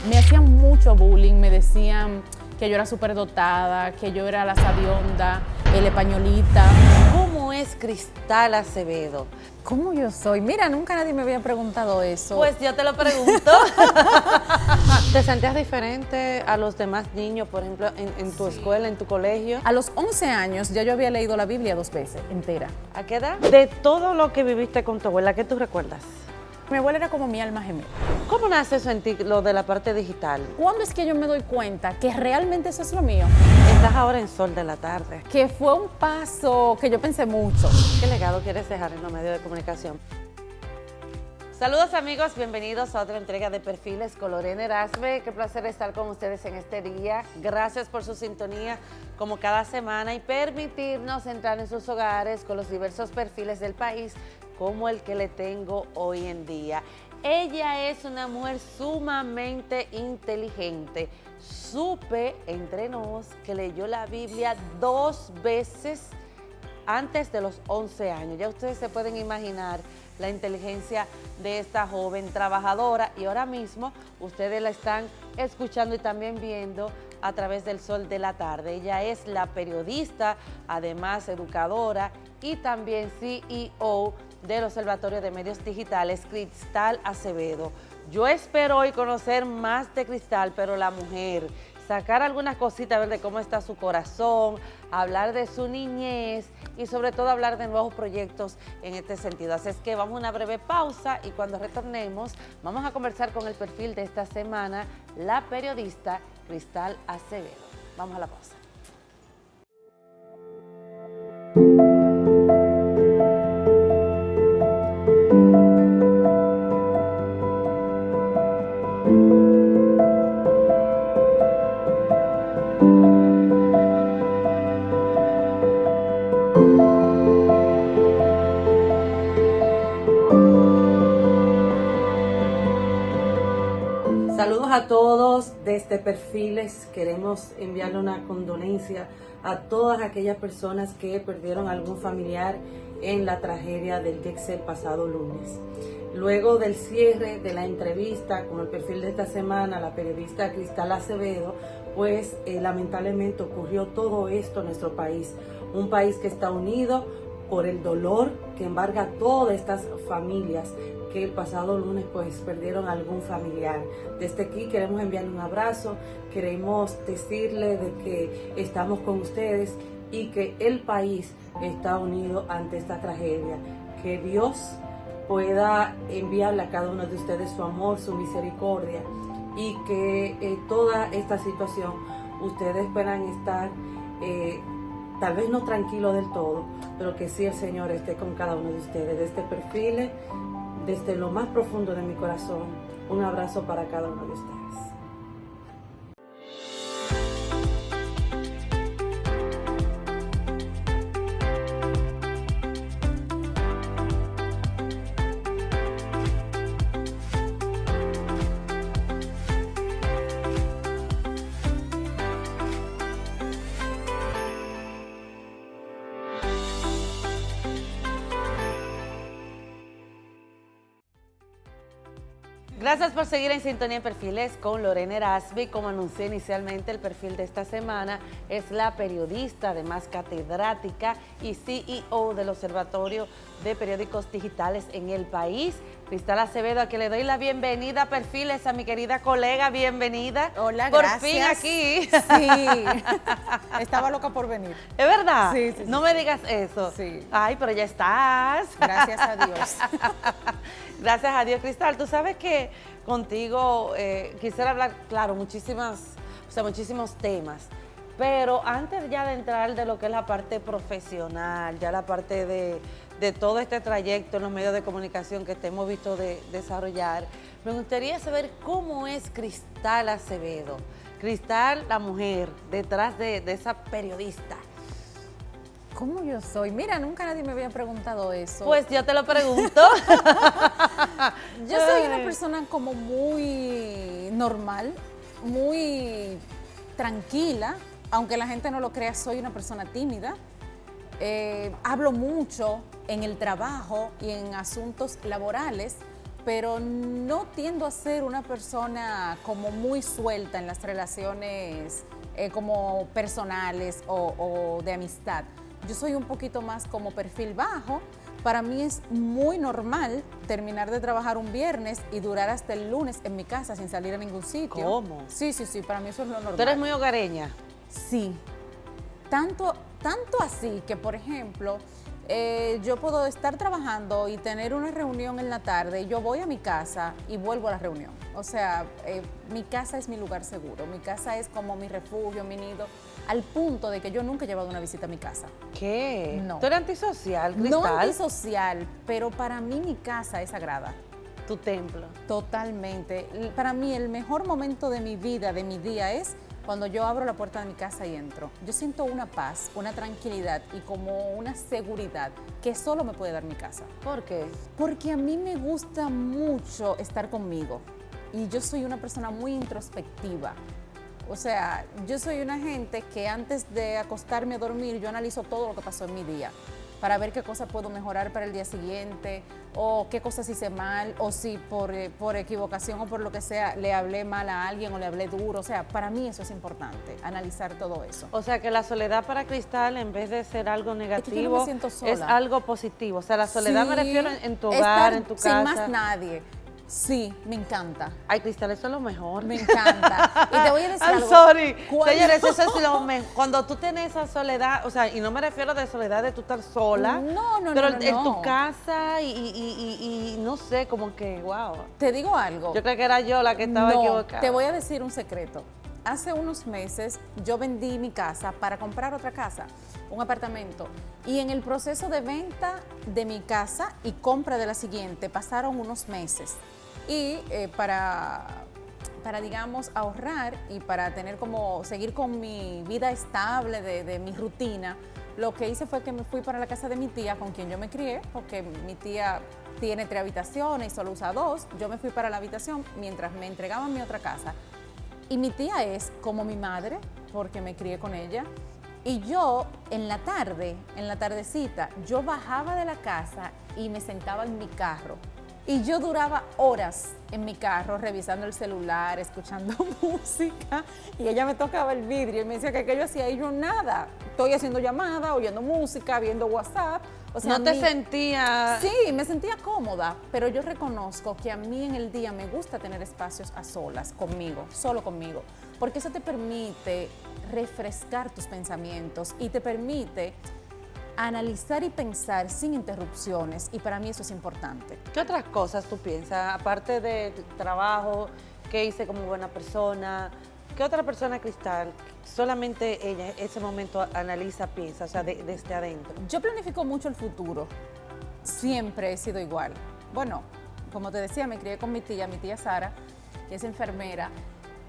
Me hacían mucho bullying, me decían que yo era superdotada, que yo era la sabionda, el españolita. ¿Cómo es Cristal Acevedo? ¿Cómo yo soy? Mira, nunca nadie me había preguntado eso. Pues yo te lo pregunto. ¿Te sentías diferente a los demás niños, por ejemplo, en tu escuela, en tu colegio? A los 11 años ya yo había leído la Biblia 2 veces, entera. ¿A qué edad? De todo lo que viviste con tu abuela, ¿qué tú recuerdas? Mi abuela era como mi alma gemela. ¿Cómo nace eso en ti, lo de la parte digital? ¿Cuándo es que yo me doy cuenta que realmente eso es lo mío? Estás ahora en Sol de la Tarde. Que fue un paso que yo pensé mucho. ¿Qué legado quieres dejar en los medios de comunicación? Saludos amigos, bienvenidos a otra entrega de Perfiles con Lorena Erasme. Qué placer estar con ustedes en este día. Gracias por su sintonía como cada semana y permitirnos entrar en sus hogares con los diversos perfiles del país como el que le tengo hoy en día. Ella es una mujer sumamente inteligente. Supe entre nos que leyó la Biblia 2 veces antes de los 11 años. Ya ustedes se pueden imaginar la inteligencia de esta joven trabajadora y ahora mismo ustedes la están escuchando y también viendo a través del Sol de la Tarde. Ella es la periodista, además educadora y también CEO del Observatorio de Medios Digitales, Cristal Acevedo. Yo espero hoy conocer más de Cristal, pero la mujer, sacar algunas cositas, ver de cómo está su corazón, hablar de su niñez y sobre todo hablar de nuevos proyectos en este sentido. Así es que vamos a una breve pausa y cuando retornemos vamos a conversar con el perfil de esta semana, la periodista Cristal Acevedo. Vamos a la pausa. Saludos a todos desde Perfiles. Queremos enviarle una condolencia a todas aquellas personas que perdieron algún familiar en la tragedia del Dexter pasado lunes. Luego del cierre de la entrevista con el perfil de esta semana, la periodista Cristal Acevedo, pues lamentablemente ocurrió todo esto en nuestro país. Un país que está unido por el dolor que embarga a todas estas familias que el pasado lunes pues perdieron algún familiar. Desde aquí queremos enviarle un abrazo, queremos decirle de que estamos con ustedes y que el país está unido ante esta tragedia. Que Dios pueda enviarle a cada uno de ustedes su amor, su misericordia y que toda esta situación ustedes puedan estar tal vez no tranquilos del todo, pero que sí el Señor esté con cada uno de ustedes. Desde Perfiles, desde lo más profundo de mi corazón, un abrazo para cada uno de ustedes. Gracias por seguir en Sintonía en Perfiles con Lorena Erasme. Como anuncié inicialmente, el perfil de esta semana es la periodista, además catedrática y CEO del Observatorio de Periódicos Digitales en el país, Cristal Acevedo, a quien le doy la bienvenida a Perfiles, a mi querida colega, bienvenida. Hola, por gracias. fin aquí. Sí, estaba loca por venir. ¿Es verdad? Sí, sí, sí. No me digas eso. Sí. Ay, pero ya estás. Gracias a Dios. Gracias a Dios, Cristal. Tú sabes que contigo quisiera hablar, claro, muchísimos temas, pero antes ya de entrar de lo que es la parte profesional, ya la parte de todo este trayecto en los medios de comunicación que te hemos visto desarrollar, me gustaría saber cómo es Cristal Acevedo. Cristal, la mujer, detrás de esa periodista. ¿Cómo yo soy? Mira, nunca nadie me había preguntado eso. Pues yo te lo pregunto. Yo soy una persona como muy normal, muy tranquila, aunque la gente no lo crea, soy una persona tímida. Hablo mucho en el trabajo y en asuntos laborales, pero no tiendo a ser una persona como muy suelta en las relaciones como personales o de amistad. Yo soy un poquito más como perfil bajo. Para mí es muy normal terminar de trabajar un viernes y durar hasta el lunes en mi casa sin salir a ningún sitio. ¿Cómo? Sí, para mí eso es lo normal. ¿Tú eres muy hogareña? Sí, tanto así que, por ejemplo, yo puedo estar trabajando y tener una reunión en la tarde y yo voy a mi casa y vuelvo a la reunión. O sea, mi casa es mi lugar seguro, mi casa es como mi refugio, mi nido, al punto de que yo nunca he llevado una visita a mi casa. ¿Qué? No. ¿Tú eres antisocial, Cristal? No antisocial, pero para mí mi casa es sagrada. Tu templo. Totalmente. Para mí el mejor momento de mi vida, de mi día, es cuando yo abro la puerta de mi casa y entro. Yo siento una paz, una tranquilidad y como una seguridad que solo me puede dar mi casa. ¿Por qué? Porque a mí me gusta mucho estar conmigo y yo soy una persona muy introspectiva. O sea, yo soy una gente que antes de acostarme a dormir, yo analizo todo lo que pasó en mi día para ver qué cosas puedo mejorar para el día siguiente o qué cosas hice mal o si por equivocación o por lo que sea le hablé mal a alguien o le hablé duro. O sea, para mí eso es importante, analizar todo eso. O sea, que la soledad para Cristal, en vez de ser algo negativo, yo no me siento sola. es algo positivo. O sea, la soledad Sí, me refiero en tu hogar, estar en tu casa. sin más nadie. Sí, me encanta. Ay, Cristal, eso es lo mejor. Me encanta. Y te voy a decir I'm algo. sorry. ¿Cuándo? Señores, eso es lo mejor. Cuando tú tienes esa soledad, o sea, y no me refiero de soledad de tú estar sola. No, pero no, en tu no. casa y no sé, como que, wow. Te digo algo. Yo creo que era yo la que estaba No, equivocada. te voy a decir un secreto. Hace unos meses yo vendí mi casa para comprar otra casa, un apartamento. Y en el proceso de venta de mi casa y compra de la siguiente pasaron unos meses. Y para, digamos, ahorrar y para tener como, seguir con mi vida estable de mi rutina, lo que hice fue que me fui para la casa de mi tía, con quien yo me crié, porque mi tía tiene 3 habitaciones y solo usa 2. Yo me fui para la habitación mientras me entregaban mi otra casa. Y mi tía es como mi madre, porque me crié con ella. Y yo, en la tarde, en la tardecita, yo bajaba de la casa y me sentaba en mi carro. Y yo duraba horas en mi carro revisando el celular, escuchando música, y ella me tocaba el vidrio y me decía que yo hacía y yo nada. Estoy haciendo llamadas, oyendo música, viendo WhatsApp. O sea, ¿No te sentías? Sí, me sentía cómoda, pero yo reconozco que a mí en el día me gusta tener espacios a solas, conmigo, solo conmigo, porque eso te permite refrescar tus pensamientos y te permite analizar y pensar sin interrupciones, y para mí eso es importante. ¿Qué otras cosas tú piensas, aparte de tu trabajo, qué hice como buena persona? ¿Qué otra persona, Cristal, solamente ella en ese momento analiza, piensa, o sea, desde adentro? Yo planifico mucho el futuro, siempre he sido igual. Bueno, como te decía, me crié con mi tía Sara, que es enfermera,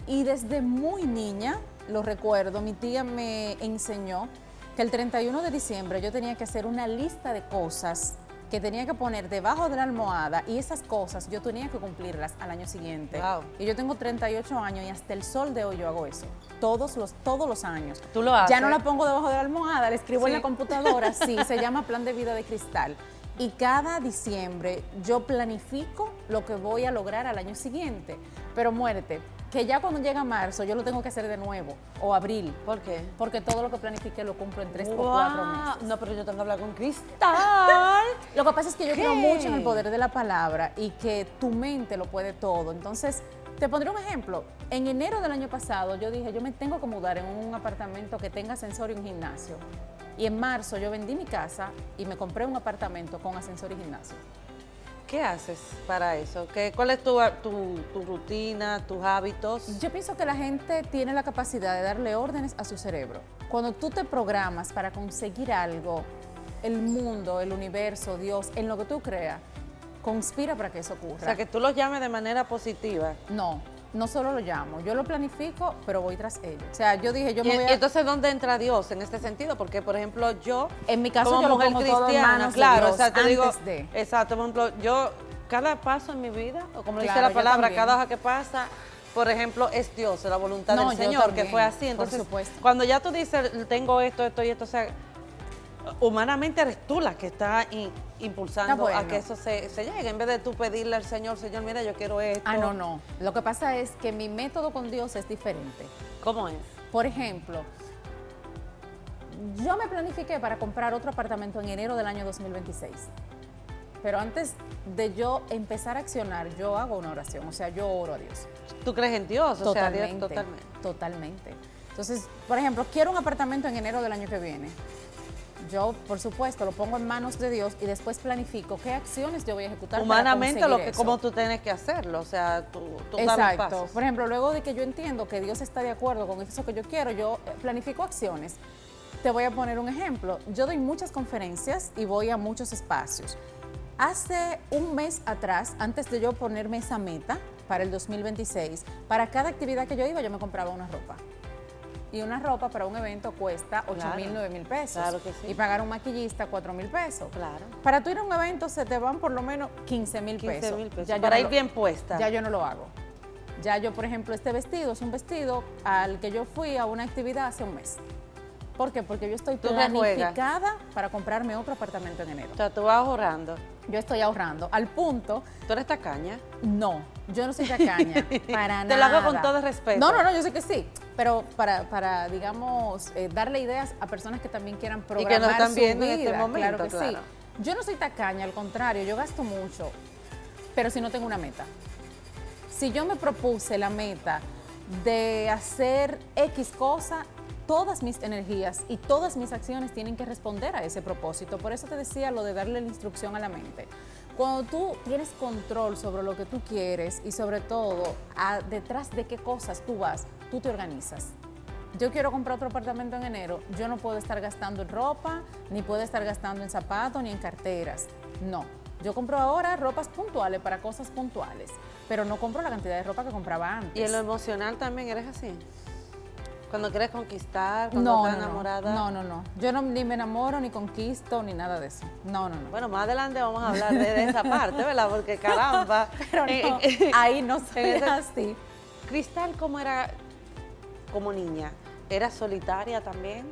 y desde muy niña, lo recuerdo, mi tía me enseñó que el 31 de diciembre yo tenía que hacer una lista de cosas que tenía que poner debajo de la almohada, y esas cosas yo tenía que cumplirlas al año siguiente. Wow. Y yo tengo 38 años y hasta el sol de hoy yo hago eso, todos los años. ¿Tú lo haces? Ya no la pongo debajo de la almohada, la escribo Sí. en la computadora, sí, se llama Plan de Vida de Cristal. Y cada diciembre yo planifico lo que voy a lograr al año siguiente, pero muérete, que ya cuando llega marzo yo lo tengo que hacer de nuevo, o abril. ¿Por qué? Porque todo lo que planifique lo cumplo en 3 o Wow. 4 meses. No, pero yo tengo que hablar con Cristal. Lo que pasa es que yo ¿Qué? creo mucho en el poder de la palabra y que tu mente lo puede todo. Entonces, te pondré un ejemplo. En enero del año pasado yo dije, yo me tengo que mudar en un apartamento que tenga ascensor y un gimnasio. Y en marzo yo vendí mi casa y me compré un apartamento con ascensor y gimnasio. ¿Qué haces para eso? ¿Cuál es tu rutina, tus hábitos? Yo pienso que la gente tiene la capacidad de darle órdenes a su cerebro. Cuando tú te programas para conseguir algo, el mundo, el universo, Dios, en lo que tú creas, conspira para que eso ocurra. O sea, que tú los llames de manera positiva. No solo lo llamo, yo lo planifico, pero voy tras ello. O sea, yo dije, yo me voy Y a... entonces, ¿dónde entra Dios en este sentido? Porque, por ejemplo, yo, En mi caso, como yo lo mujer pongo todo en cristiana, manos de claro, Dios, o sea, te antes digo, de. exacto, por ejemplo, yo, cada paso en mi vida, o como dice Claro, la yo palabra, también. cada hoja que pasa, por ejemplo, es Dios, es la voluntad No, del yo Señor, también, que fue así. por Entonces, supuesto. cuando ya tú dices, tengo esto y esto, o sea, humanamente eres tú la que está impulsando bueno. a que eso se llegue, en vez de tú pedirle al Señor, Señor, mira, yo quiero esto. Ah, no, no. Lo que pasa es que mi método con Dios es diferente. ¿Cómo es? Por ejemplo, yo me planifiqué para comprar otro apartamento en enero del año 2026. Pero antes de yo empezar a accionar, yo hago una oración, o sea, yo oro a Dios. ¿Tú crees en Dios? O sea, Dios totalmente. Totalmente. Entonces, por ejemplo, quiero un apartamento en enero del año que viene. Yo, por supuesto, lo pongo en manos de Dios y después planifico qué acciones yo voy a ejecutar Humanamente, para lo conseguir que eso. como tú tienes que hacerlo, o sea, tú das los Exacto. pasos. Por ejemplo, luego de que yo entiendo que Dios está de acuerdo con eso que yo quiero, yo planifico acciones. Te voy a poner un ejemplo. Yo doy muchas conferencias y voy a muchos espacios. Hace un mes atrás, antes de yo ponerme esa meta para el 2026, para cada actividad que yo iba, yo me compraba una ropa. Y una ropa para un evento cuesta 8,000, 9,000 pesos. Claro que sí. Y pagar un maquillista 4,000 pesos. Claro. Para tú ir a un evento se te van por lo menos 15,000 pesos. 15,000 pesos. Ya yo Para no ir lo- bien puesta. Ya yo no lo hago. Ya yo, por ejemplo, este vestido es un vestido al que yo fui a una actividad hace un mes. ¿Por qué? Porque yo estoy Tú rejuegas. planificada para comprarme otro apartamento en enero. O sea, tú vas ahorrando. Yo estoy ahorrando. Al punto, ¿Tú eres tacaña? no, yo no soy tacaña, para nada. Te lo hago con todo el respeto. No, yo sé que sí, pero para digamos, darle ideas a personas que también quieran programar nos están su viendo en vida. este momento, Claro que sí. claro. Yo no soy tacaña, al contrario, yo gasto mucho, pero si no tengo una meta. Si yo me propuse la meta de hacer X cosa, todas mis energías y todas mis acciones tienen que responder a ese propósito. Por eso te decía lo de darle la instrucción a la mente. Cuando tú tienes control sobre lo que tú quieres y sobre todo detrás de qué cosas tú vas, tú te organizas. Yo quiero comprar otro apartamento en enero, yo no puedo estar gastando en ropa, ni puedo estar gastando en zapatos, ni en carteras. No, yo compro ahora ropas puntuales para cosas puntuales, pero no compro la cantidad de ropa que compraba antes. ¿Y en lo emocional también eres así? Cuando quieres conquistar, cuando estás enamorada. No. Yo ni me enamoro, ni conquisto, ni nada de eso. No. Bueno, más adelante vamos a hablar de esa parte, ¿verdad? Porque caramba. Pero no, ahí no soy así. Cristal, ¿cómo era como niña? ¿Eras solitaria también?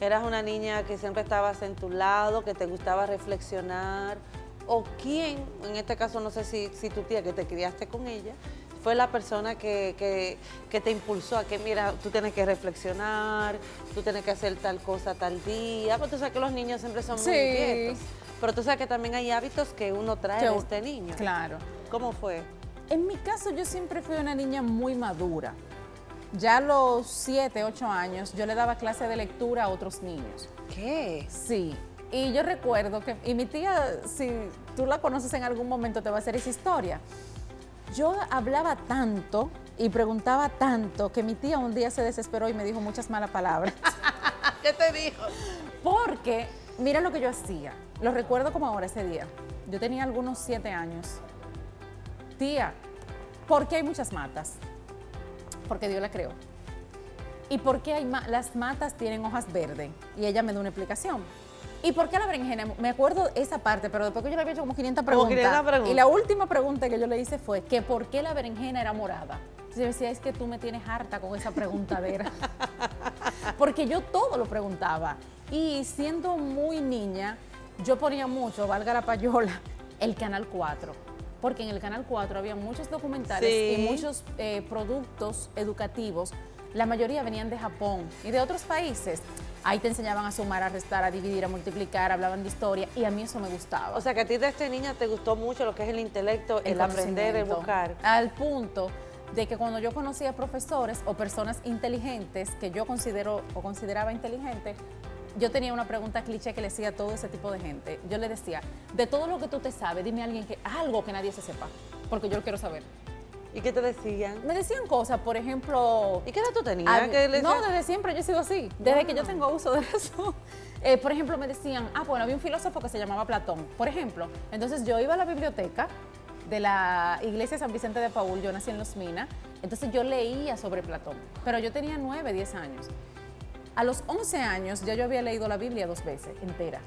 ¿Eras una niña que siempre estabas en tu lado, que te gustaba reflexionar? ¿O quién, en este caso no sé si tu tía, que te criaste con ella, fue la persona que te impulsó a que, mira, tú tienes que reflexionar, tú tienes que hacer tal cosa tal día? Porque tú sabes que los niños siempre son muy inquietos. Pero tú sabes que también hay hábitos que uno trae de este niño. Claro. ¿Cómo fue? En mi caso, yo siempre fui una niña muy madura. Ya a los 7, 8 años, yo le daba clase de lectura a otros niños. ¿Qué? Sí. Y yo recuerdo que, y mi tía, si tú la conoces en algún momento, te va a hacer esa historia. Yo hablaba tanto y preguntaba tanto que mi tía un día se desesperó y me dijo muchas malas palabras. ¿Qué te dijo? Porque, mira lo que yo hacía. Lo recuerdo como ahora ese día. Yo tenía algunos 7 años. Tía, ¿por qué hay muchas matas? Porque Dios la creó. ¿Y por qué las matas tienen hojas verdes? Y ella me dio una explicación. ¿Y por qué la berenjena? Me acuerdo esa parte, pero después que yo le había hecho como 500 preguntas. 500 preguntas. Y la última pregunta que yo le hice fue que ¿por qué la berenjena era morada? Entonces yo decía, es que tú me tienes harta con esa preguntadera. Porque yo todo lo preguntaba. Y siendo muy niña, yo ponía mucho, valga la payola, el Canal 4. Porque en el Canal 4 había muchos documentales y muchos productos educativos. La mayoría venían de Japón y de otros países. Ahí te enseñaban a sumar, a restar, a dividir, a multiplicar, hablaban de historia y a mí eso me gustaba. O sea, que a ti desde niña te gustó mucho lo que es el intelecto, el aprender, el buscar. Al punto de que cuando yo conocía a profesores o personas inteligentes que yo considero o consideraba inteligentes, yo tenía una pregunta cliché que le decía a todo ese tipo de gente. Yo le decía, de todo lo que tú te sabes, dime a alguien algo que nadie se sepa, porque yo lo quiero saber. ¿Y qué te decían? Me decían cosas, por ejemplo... ¿Y qué edad tú tenías? No, desde siempre yo he sido así, desde que yo tengo uso de razón. Por ejemplo, me decían, bueno, había un filósofo que se llamaba Platón, por ejemplo. Entonces yo iba a la biblioteca de la iglesia San Vicente de Paúl, yo nací en Los Minas, entonces yo leía sobre Platón, pero yo tenía 9, 10 años. A los 11 años ya yo había leído la Biblia 2 veces, entera.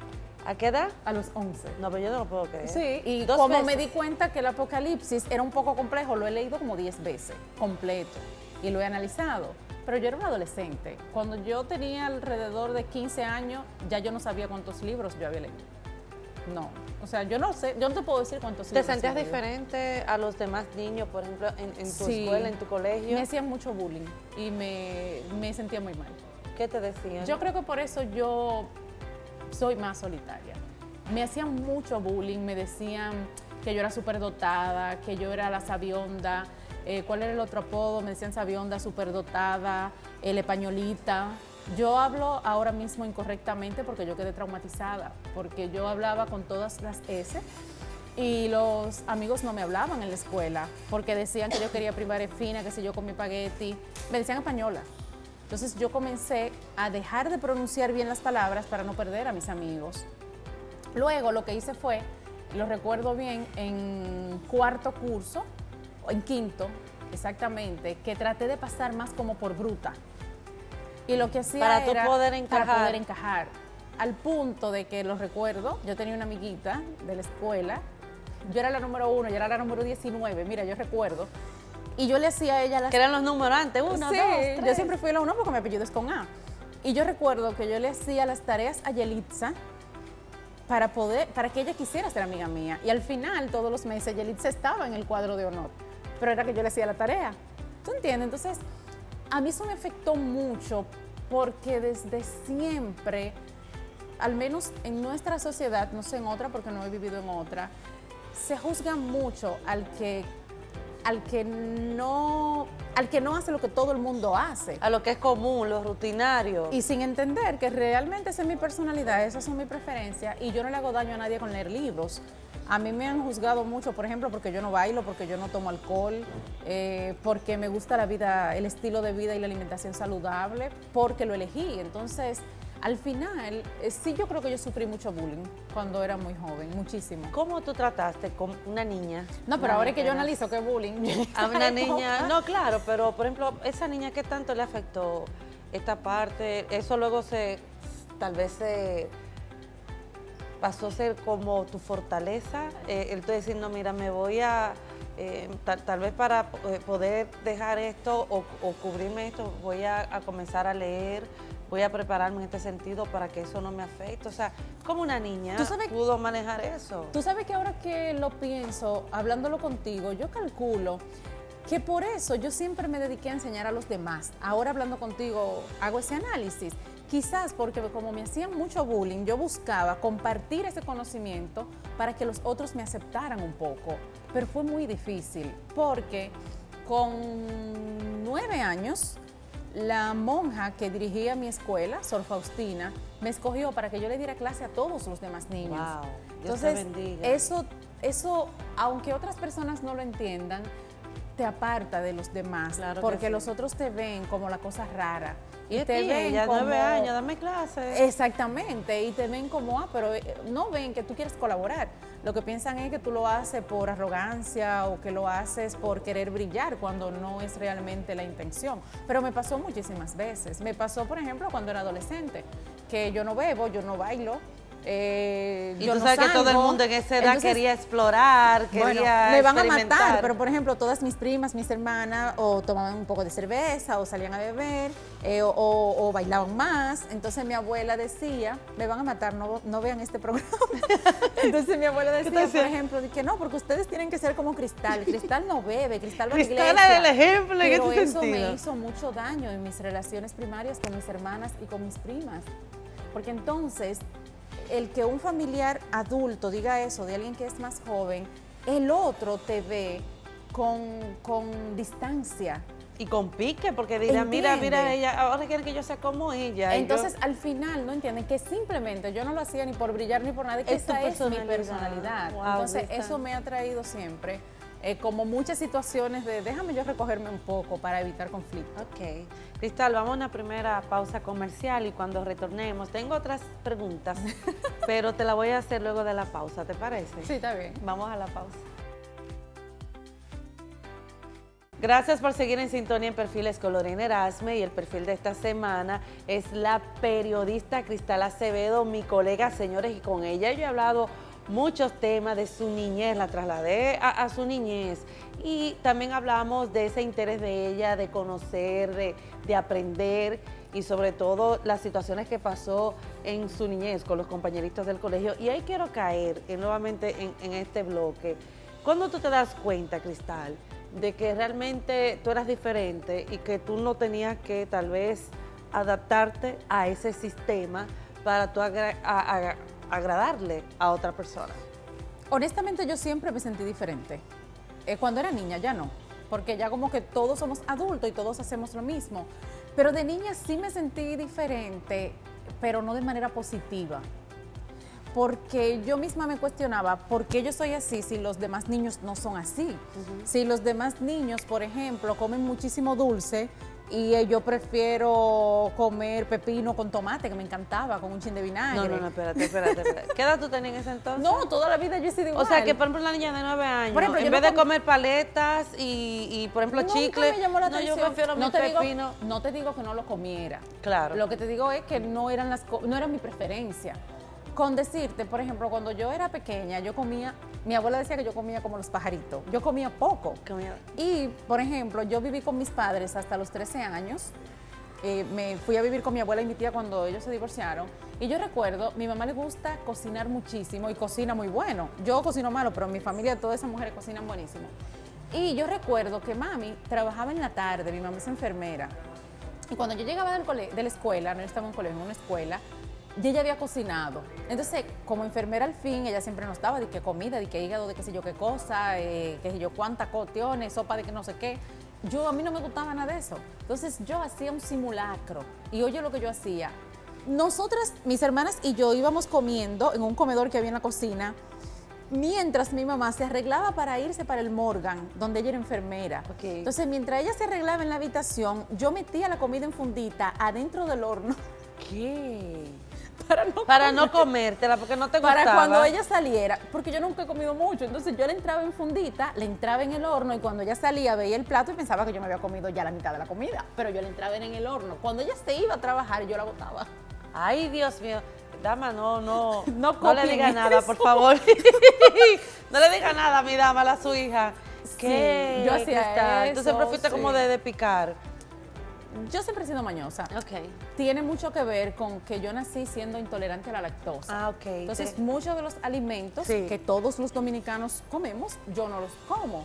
¿A qué edad? A los 11. No, pero yo no lo puedo creer. Sí, y 2 como veces. me di cuenta que el Apocalipsis era un poco complejo, lo he leído como 10 veces, completo, y lo he analizado. pero yo era una adolescente. Cuando yo tenía alrededor de 15 años, ya yo no sabía cuántos libros yo había leído. No, o sea, yo no sé, yo no te puedo decir cuántos ¿Te libros sentías he leído. diferente a los demás niños, por ejemplo, en tu Sí. escuela, en tu colegio? Me hacían mucho bullying y me sentía muy mal. ¿Qué te decían? Yo creo que por eso yo soy más solitaria. Me hacían mucho bullying, me decían que yo era superdotada, que yo era la sabionda. ¿Cuál era el otro apodo? Me decían sabionda, superdotada, el españolita. Yo hablo ahora mismo incorrectamente porque yo quedé traumatizada, porque yo hablaba con todas las S y los amigos no me hablaban en la escuela porque decían que yo quería primaria fina, que si yo comí espagueti. Me decían española. Entonces yo comencé a dejar de pronunciar bien las palabras para no perder a mis amigos. Luego lo que hice fue, lo recuerdo bien, en cuarto curso, o en quinto exactamente, que traté de pasar más como por bruta. Y lo que hacía Para tú era poder encajar. para poder encajar. Al punto de que lo recuerdo, yo tenía una amiguita de la escuela, yo era la número 1, yo era la número 19, mira, yo recuerdo. Y yo le hacía a ella las... Que eran los números antes, 1, 2, Sí, 3. yo siempre fui la 1 porque mi apellido es con A. Y yo recuerdo que yo le hacía las tareas a Yelitza para que ella quisiera ser amiga mía. Y al final, todos los meses, Yelitza estaba en el cuadro de honor, pero era que yo le hacía la tarea. ¿Tú entiendes? Entonces, a mí eso me afectó mucho porque desde siempre, al menos en nuestra sociedad, no sé en otra porque no he vivido en otra, se juzga mucho al que no hace lo que todo el mundo hace. A lo que es común, lo rutinario. Y sin entender que realmente esa es mi personalidad, esas son mis preferencias y yo no le hago daño a nadie con leer libros. A mí me han juzgado mucho, por ejemplo, porque yo no bailo, porque yo no tomo alcohol, porque me gusta la vida, el estilo de vida y la alimentación saludable, porque lo elegí. Entonces, al final, sí yo creo que yo sufrí mucho bullying cuando era muy joven, muchísimo. ¿Cómo tú trataste con una niña? No, pero ahora es que yo Apenas- analizo qué bullying. A una niña, no, claro, pero por ejemplo, esa niña, ¿qué tanto le afectó esta parte? Eso luego tal vez se pasó a ser como tu fortaleza, el tú decir, no, mira, me voy a, tal vez para poder dejar esto o cubrirme esto, voy a comenzar a leer, voy a prepararme en este sentido para que eso no me afecte. O sea, ¿cómo una niña ¿Tú sabes- pudo manejar eso? Tú sabes que ahora que lo pienso, hablándolo contigo, yo calculo que por eso yo siempre me dediqué a enseñar a los demás. Ahora hablando contigo, hago ese análisis. Quizás porque como me hacían mucho bullying, yo buscaba compartir ese conocimiento para que los otros me aceptaran un poco. Pero fue muy difícil porque con 9 años, la monja que dirigía mi escuela, Sor Faustina, me escogió para que yo le diera clase a todos los demás niños. Wow, Dios te Entonces, bendiga. eso, aunque otras personas no lo entiendan, te aparta de los demás, Claro que porque sí. los otros te ven como la cosa rara. Y te ven ella, como... 9 años, dame clase. Exactamente, y te ven como, pero no ven que tú quieres colaborar. Lo que piensan es que tú lo haces por arrogancia o que lo haces por querer brillar cuando no es realmente la intención. Pero me pasó muchísimas veces. Me pasó, por ejemplo, cuando era adolescente, que yo no bebo, yo no bailo. Y yo tú no sabes que todo el salgo. mundo en esa edad Entonces, quería explorar, bueno, quería me van a experimentar. matar, pero por ejemplo, todas mis primas, mis hermanas, o tomaban un poco de cerveza, o salían a beber, o bailaban más. Entonces mi abuela decía, me van a matar, no vean este programa. Entonces mi abuela decía, por ejemplo, de que no, porque ustedes tienen que ser como Cristal. Cristal no bebe, Cristal va a la Cristal iglesia. era el ejemplo en Pero ese eso sentido. me hizo mucho daño en mis relaciones primarias con mis hermanas y con mis primas. Porque entonces, el que un familiar adulto diga eso de alguien que es más joven, el otro te ve con distancia. Y con pique, porque dirán, mira, Entiende. ella, ahora quiere que yo sea como ella. Y Entonces, yo- al final, no entienden que simplemente yo no lo hacía ni por brillar ni por nada, que Es tu esa es mi personalidad. personalidad. Wow, Entonces, Cristal. eso me ha traído siempre como muchas situaciones de déjame yo recogerme un poco para evitar conflictos. Ok. Cristal, vamos a una primera pausa comercial y cuando retornemos, tengo otras preguntas, pero te la voy a hacer luego de la pausa, ¿te parece? Sí, está bien. Vamos a la pausa. Gracias por seguir en sintonía en Perfiles con Lorena Erasme, y el perfil de esta semana es la periodista Cristal Acevedo, mi colega, señores, y con ella yo he hablado muchos temas de su niñez, la trasladé a su niñez. Y también hablamos de ese interés de ella, de conocer, de aprender y sobre todo las situaciones que pasó en su niñez con los compañeritos del colegio. Y ahí quiero caer nuevamente en este bloque. ¿Cuándo tú te das cuenta, Cristal, de que realmente tú eras diferente y que tú no tenías que tal vez adaptarte a ese sistema para tú agradarle a otra persona? Honestamente, yo siempre me sentí diferente. Cuando era niña, ya no, porque ya como que todos somos adultos y todos hacemos lo mismo. Pero de niña sí me sentí diferente, pero no de manera positiva. Porque yo misma me cuestionaba por qué yo soy así si los demás niños no son así. Si los demás niños, por ejemplo, comen muchísimo dulce y yo prefiero comer pepino con tomate, que me encantaba, con un chin de vinagre. No, espérate. ¿Qué edad tú tenías en ese entonces? No, toda la vida yo he sido igual. O sea, que por ejemplo una niña de 9 años, Por ejemplo, en vez de comer paletas y por ejemplo chicle, me llamó la atención. yo prefiero mi pepino. No te digo que no lo comiera. Claro. Lo que te digo es que no era mi preferencia. Con decirte, por ejemplo, cuando yo era pequeña, yo comía, mi abuela decía que yo comía como los pajaritos. Yo comía poco. Y, por ejemplo, yo viví con mis padres hasta los 13 años. Me fui a vivir con mi abuela y mi tía cuando ellos se divorciaron. Y yo recuerdo, mi mamá le gusta cocinar muchísimo y cocina muy bueno. Yo cocino malo, pero en mi familia todas esas mujeres cocinan buenísimo. Y yo recuerdo que mami trabajaba en la tarde, mi mamá es enfermera. Y cuando yo llegaba de la escuela, no estaba en un colegio, en una escuela, y ella había cocinado. Entonces, como enfermera al fin, ella siempre nos daba de qué comida, de qué hígado, de qué sé yo qué cosa, qué sé yo cuántas cuestiones, sopa de que no sé qué. A mí no me gustaba nada de eso. Entonces, yo hacía un simulacro. Y oye lo que yo hacía. Nosotras, mis hermanas y yo íbamos comiendo en un comedor que había en la cocina, mientras mi mamá se arreglaba para irse para el Morgan, donde ella era enfermera. Okay. Entonces, mientras ella se arreglaba en la habitación, yo metía la comida en fundita adentro del horno. ¿Qué? Para no comértela, porque no te gustaba. Para cuando ella saliera, porque yo nunca he comido mucho, entonces yo le entraba en fundita, le entraba en el horno y cuando ella salía veía el plato y pensaba que yo me había comido ya la mitad de la comida, pero yo le entraba en el horno. Cuando ella se iba a trabajar, yo la botaba. Ay, Dios mío. Dama, no le diga eso. nada, por favor. No le diga nada a mi dama, a su hija. ¿Qué? Yo hacía eso. Tú siempre fuiste como de picar. Yo siempre he sido mañosa. Ok. Tiene mucho que ver con que yo nací siendo intolerante a la lactosa. Ah, ok. Entonces, muchos de los alimentos que todos los dominicanos comemos, yo no los como.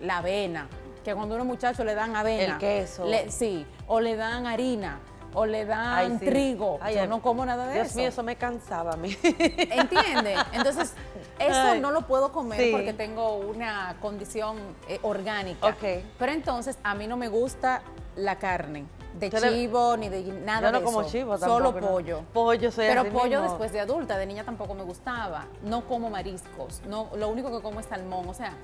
La avena, que cuando a un muchacho le dan avena. El queso. Sí, o le dan harina, o le dan trigo. Yo no como nada de eso. Dios mío, eso me cansaba a mí. ¿Entiendes? Entonces, eso no lo puedo comer porque tengo una condición orgánica. Ok. Pero entonces, a mí no me gusta la carne de chivo ni de nada de eso. Yo no como chivo tampoco. Solo pollo. Pollo soy Pero así pollo mismo. después de adulta, de niña tampoco me gustaba. No como mariscos. No, lo único que como es salmón. O sea,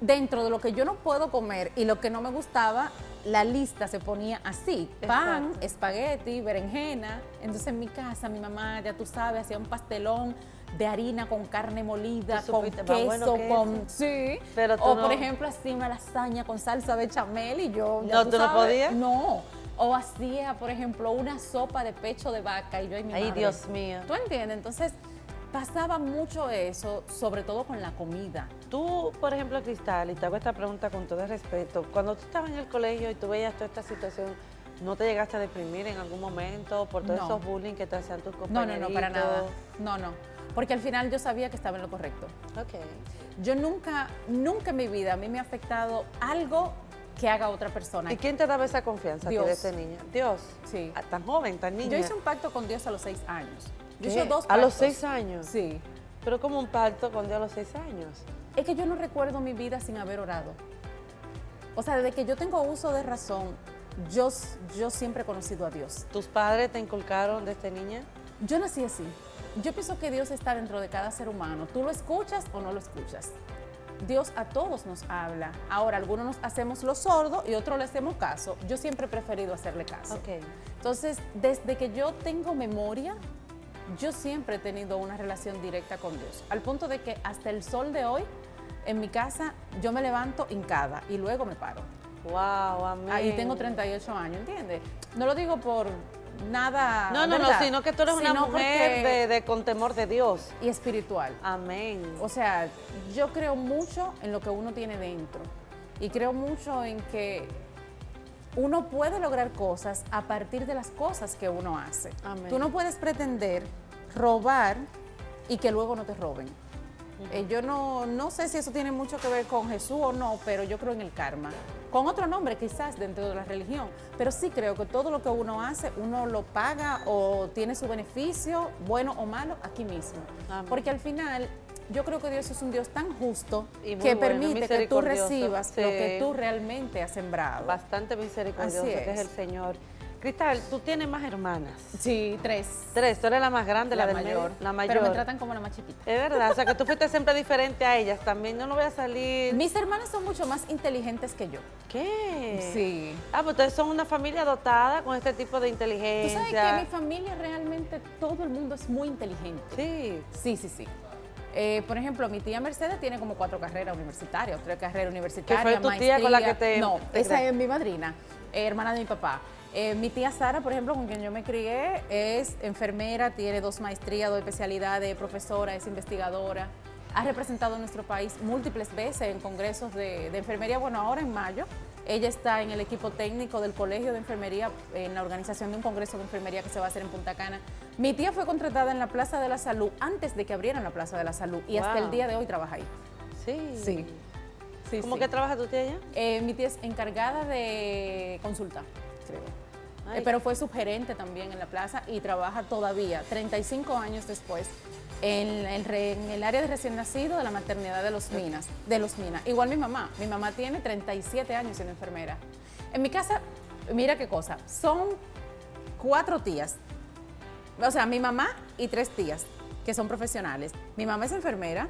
dentro de lo que yo no puedo comer y lo que no me gustaba, la lista se ponía así. Pan, Exacto. espagueti, berenjena. Entonces en mi casa, mi mamá, ya tú sabes, hacía un pastelón de harina con carne molida, con queso, sí. Pero tú por ejemplo, hacía una lasaña con salsa bechamel y yo, ¿tú no podías? No. O hacía, por ejemplo, una sopa de pecho de vaca y yo y mi madre. Ay, Dios mío. ¿Tú entiendes? Entonces, pasaba mucho eso, sobre todo con la comida. Tú, por ejemplo, Cristal, y te hago esta pregunta con todo el respeto, cuando tú estabas en el colegio y tú veías toda esta situación, ¿no te llegaste a deprimir en algún momento por todos esos bullying que te hacían tus compañeritos? No, para nada. No. Porque al final yo sabía que estaba en lo correcto. Ok. Yo nunca en mi vida a mí me ha afectado algo que haga otra persona. ¿Y quién te daba esa confianza Dios. de esta niña? Dios. Sí. Tan joven, tan niña. Yo hice un pacto con Dios a los 6 años. Yo ¿Qué? hice 2 pactos. ¿A los 6 años? Sí. ¿Pero como un pacto con Dios a los 6 años? Es que yo no recuerdo mi vida sin haber orado. O sea, desde que yo tengo uso de razón, yo siempre he conocido a Dios. ¿Tus padres te inculcaron desde niña? Yo nací así. Yo pienso que Dios está dentro de cada ser humano. ¿Tú lo escuchas o no lo escuchas? Dios a todos nos habla. Ahora, algunos nos hacemos los sordos y otros le hacemos caso. Yo siempre he preferido hacerle caso. Ok. Entonces, desde que yo tengo memoria, yo siempre he tenido una relación directa con Dios. Al punto de que hasta el sol de hoy, en mi casa, yo me levanto hincada y luego me paro. Wow, amén. Y tengo 38 años, ¿entiendes? No lo digo por nada. No, no, ¿verdad? no, sino que tú eres una Sino mujer porque- con temor de Dios. y espiritual. Amén. O sea, yo creo mucho en lo que uno tiene dentro y creo mucho en que uno puede lograr cosas a partir de las cosas que uno hace. Amén. Tú no puedes pretender robar y que luego no te roben. Yo no sé si eso tiene mucho que ver con Jesús o no, pero yo creo en el karma. Con otro nombre quizás dentro de la religión, pero sí creo que todo lo que uno hace, uno lo paga o tiene su beneficio, bueno o malo, aquí mismo. Amén. Porque al final yo creo que Dios es un Dios tan justo Y muy que bueno, permite que tú misericordioso. recibas Sí. lo que tú realmente has sembrado. Bastante misericordioso, Así que es es. el Señor. Cristal, tú tienes más hermanas. Sí, 3. 3, tú eres la más grande, la, del mayor. medio, la mayor. Pero me tratan como la más chiquita. Es verdad, o sea que tú fuiste siempre diferente a ellas también. Yo no voy a salir. Mis hermanas son mucho más inteligentes que yo. ¿Qué? Sí. Ah, pues ustedes son una familia dotada con este tipo de Tú inteligencia. sabes que en mi familia realmente todo el mundo es muy inteligente. Sí. Sí, sí, sí. Por ejemplo, mi tía Mercedes tiene como 4 carreras universitarias, 3 carreras universitarias, ¿Que fue tu tía con la que te- No, te esa cre- es mi madrina, hermana de mi papá. Mi tía Sara, por ejemplo, con quien yo me crié, es enfermera, tiene 2 maestrías, 2 especialidades, profesora, es investigadora. Ha representado a nuestro país múltiples veces en congresos de enfermería. Bueno, ahora en mayo, ella está en el equipo técnico del Colegio de Enfermería, en la organización de un congreso de enfermería que se va a hacer en Punta Cana. Mi tía fue contratada en la Plaza de la Salud antes de que abrieran la Plaza de la Salud y hasta Wow. el día de hoy trabaja ahí. Sí. Sí. Sí, ¿Cómo sí. que trabaja tu tía allá? Mi tía es encargada de consulta, creo. Ay. Pero fue subgerente también en la plaza y trabaja todavía, 35 años después, en el área de recién nacido de la maternidad de Los Minas. Igual mi mamá tiene 37 años siendo enfermera. En mi casa, mira qué cosa, son 4 tías, o sea, mi mamá y 3 tías que son profesionales. Mi mamá es enfermera,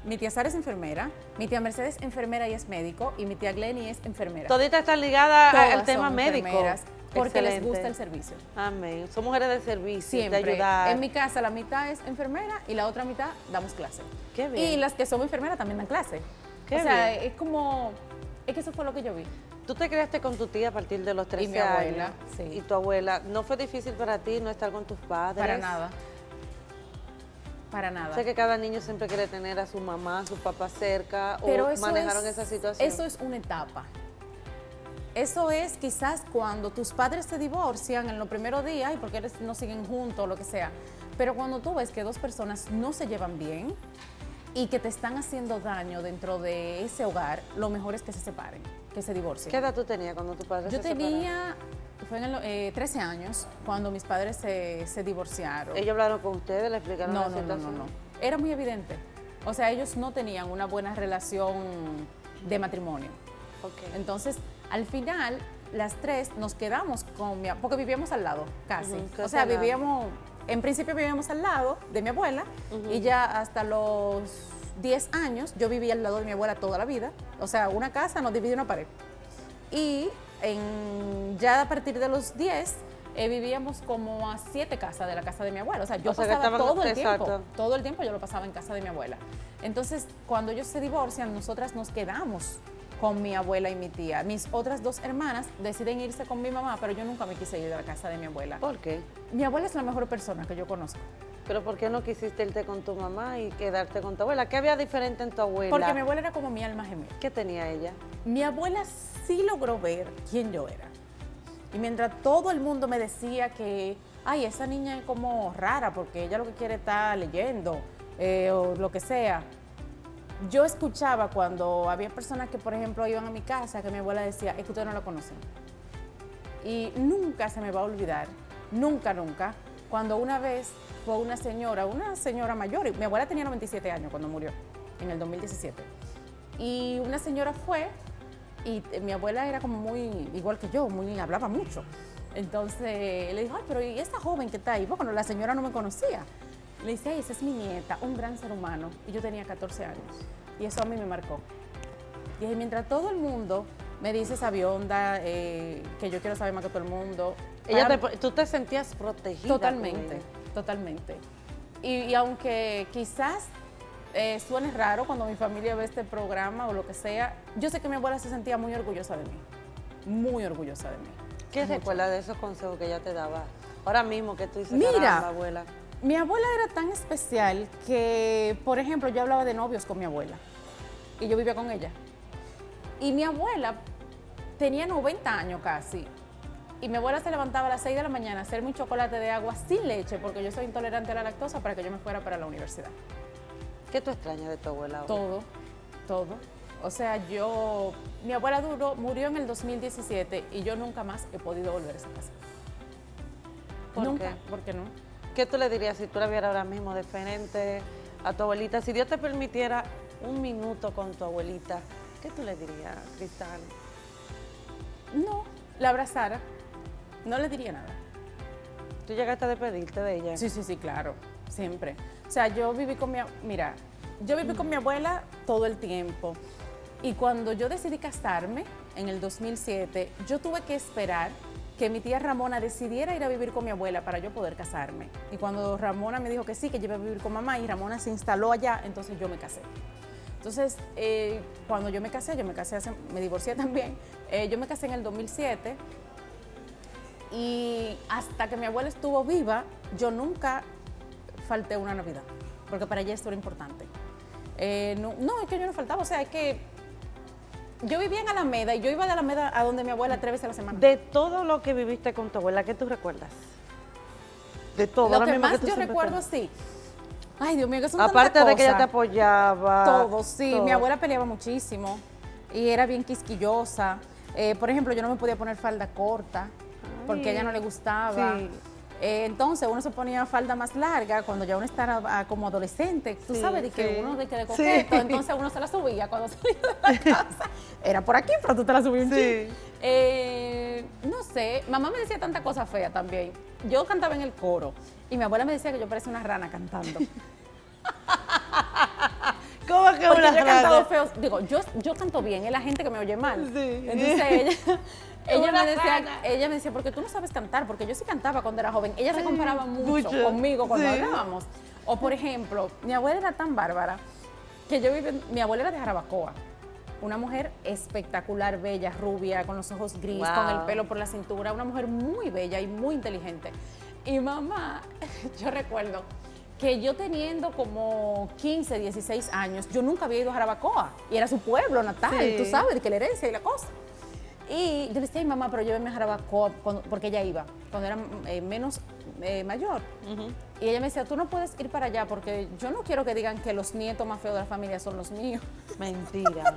mi tía Sara es enfermera, mi tía Mercedes es enfermera y es médico, y mi tía Glenny es enfermera. Toditas están ligadas al Todas tema son médico. enfermeras, porque les Excelente. gusta el servicio. Amén. Son mujeres de servicio, Siempre. de ayudar. En mi casa la mitad es enfermera y la otra mitad damos clase. Qué bien. Y las que son enfermeras también dan clase. Qué o sea, bien. es que eso fue lo que yo vi. Tú te criaste con tu tía a partir de los 13 mi abuela, años. sí. Y tu abuela. ¿No fue difícil para ti no estar con tus padres? Para nada. Para nada. Sé que cada niño siempre quiere tener a su mamá, a su papá cerca, Pero o eso manejaron es, esa situación. Eso es una etapa. Eso es quizás cuando tus padres se divorcian en los primeros días y porque no siguen juntos o lo que sea. Pero cuando tú ves que 2 personas no se llevan bien y que te están haciendo daño dentro de ese hogar, lo mejor es que se separen, que se divorcien. ¿Qué edad tú tenías cuando tus padres Yo se separaron? tenía, fue en 13 años cuando mis padres se divorciaron. ¿Ellos hablaron con ustedes, le explicaron No, la no, no, situación? no, no. Era muy evidente. O sea, ellos no tenían una buena relación de matrimonio. Ok. Entonces, al final, las 3 nos quedamos con mi porque vivíamos al lado, casi. Ujú, O casi sea, al lado. vivíamos, en principio vivíamos al lado de mi abuela y ya hasta los 10 años yo vivía al lado de mi abuela toda la vida. O sea, una casa nos divide una pared. Y ya a partir de los 10 vivíamos como a 7 casas de la casa de mi abuela. O sea, yo O sea, que pasaba estaban- todo el tiempo. exacto. Todo el tiempo yo lo pasaba en casa de mi abuela. Entonces, cuando ellos se divorcian, nosotras nos quedamos con mi abuela y mi tía. Mis otras 2 hermanas deciden irse con mi mamá, pero yo nunca me quise ir de la casa de mi abuela. ¿Por qué? Mi abuela es la mejor persona que yo conozco. ¿Pero por qué no quisiste irte con tu mamá y quedarte con tu abuela? ¿Qué había diferente en tu abuela? Porque mi abuela era como mi alma gemela. ¿Qué tenía ella? Mi abuela sí logró ver quién yo era. Y mientras todo el mundo me decía que, ay, esa niña es como rara porque ella lo que quiere es estar leyendo o lo que sea, yo escuchaba cuando había personas que, por ejemplo, iban a mi casa, que mi abuela decía, es que ustedes no la conocen. Y nunca se me va a olvidar, nunca, nunca, cuando una vez fue una señora mayor, y mi abuela tenía 97 años cuando murió, en el 2017. Y una señora fue, y mi abuela era como muy, igual que yo, hablaba mucho. Entonces le dijo, ay, pero ¿y esta joven que está ahí? Bueno, la señora no me conocía. Le dice, ay, esa es mi nieta, un gran ser humano. Y yo tenía 14 años. Y eso a mí me marcó. Y mientras todo el mundo me dice sabionda, que yo quiero saber más que todo el mundo. ¿Tú te sentías protegida? Totalmente, con ella? totalmente. Y aunque quizás suene raro cuando mi familia ve este programa o lo que sea, yo sé que mi abuela se sentía muy orgullosa de mí. Muy orgullosa de mí. ¿Qué Mucho. recuerdas de esos consejos que ella te daba Ahora mismo que tú dices, Mira, caramba, abuela. mi abuela era tan especial que, por ejemplo, yo hablaba de novios con mi abuela y yo vivía con ella. Y mi abuela tenía 90 años casi. Y mi abuela se levantaba a las 6 de la mañana a hacerme un chocolate de agua sin leche porque yo soy intolerante a la lactosa para que yo me fuera para la universidad. ¿Qué tú extrañas de tu abuela ahora? Todo, todo. O sea, mi abuela murió en el 2017 y yo nunca más he podido volver a esa casa. ¿Por Nunca, qué? ¿por qué no? ¿Qué tú le dirías si tú la vieras ahora mismo diferente a tu abuelita? Si Dios te permitiera un minuto con tu abuelita, ¿qué tú le dirías, Cristal? No, la abrazara, no le diría nada. ¿Tú llegaste a despedirte de ella? Sí, sí, sí, claro, siempre. O sea, yo viví con mi abuela todo el tiempo. Y cuando yo decidí casarme, en el 2007, yo tuve que esperar que mi tía Ramona decidiera ir a vivir con mi abuela para yo poder casarme. Y cuando Ramona me dijo que sí, que yo iba a vivir con mamá y Ramona se instaló allá, entonces yo me casé. Entonces, cuando yo me casé, me divorcié también, yo me casé en el 2007 y hasta que mi abuela estuvo viva, yo nunca falté una Navidad, porque para ella esto era importante. No, es que yo no faltaba, o sea, es que yo vivía en Alameda y yo iba de Alameda a donde mi abuela 3 veces a la semana. De todo lo que viviste con tu abuela, ¿qué tú recuerdas? De todo. Lo ahora que mismo más tú yo siempre recuerdo, te- sí. Ay, Dios mío, que son Aparte tantas de que ella te cosas. apoyaba. Todo, sí. todo. Mi abuela peleaba muchísimo y era bien quisquillosa. Por ejemplo, yo no me podía poner falda corta porque a ella no le gustaba. Sí. Entonces uno se ponía falda más larga cuando ya uno estaba como adolescente. Tú Sí, sabes de que sí. uno de que de Sí. coqueto, entonces uno se la subía cuando salía de la casa. Era por aquí, pero tú te la subías un Sí. chin. No sé, mamá me decía tantas cosas feas también. Yo cantaba en el coro y mi abuela me decía que yo parecía una rana cantando. ¿Cómo que Porque una yo he cantado rana? feo. Digo, yo canto bien, es la gente que me oye mal. Sí. Entonces Una rana. ella me decía, porque tú no sabes cantar, porque yo sí cantaba cuando era joven. Ella se comparaba mucho mucho. conmigo cuando Sí. hablábamos. O por ejemplo, mi abuela era tan bárbara que mi abuela era de Jarabacoa. Una mujer espectacular, bella, rubia, con los ojos gris, Wow. con el pelo por la cintura, una mujer muy bella y muy inteligente. Y mamá, yo recuerdo que yo teniendo como 15, 16 años, yo nunca había ido a Jarabacoa y era su pueblo natal, Sí. tú sabes, de que la herencia y la cosa. Y yo le decía, ay mamá, pero lléveme a Jarabacoa, porque ella iba, cuando era menos mayor. Y ella me decía, tú no puedes ir para allá porque yo no quiero que digan que los nietos más feos de la familia son los míos. Mentira.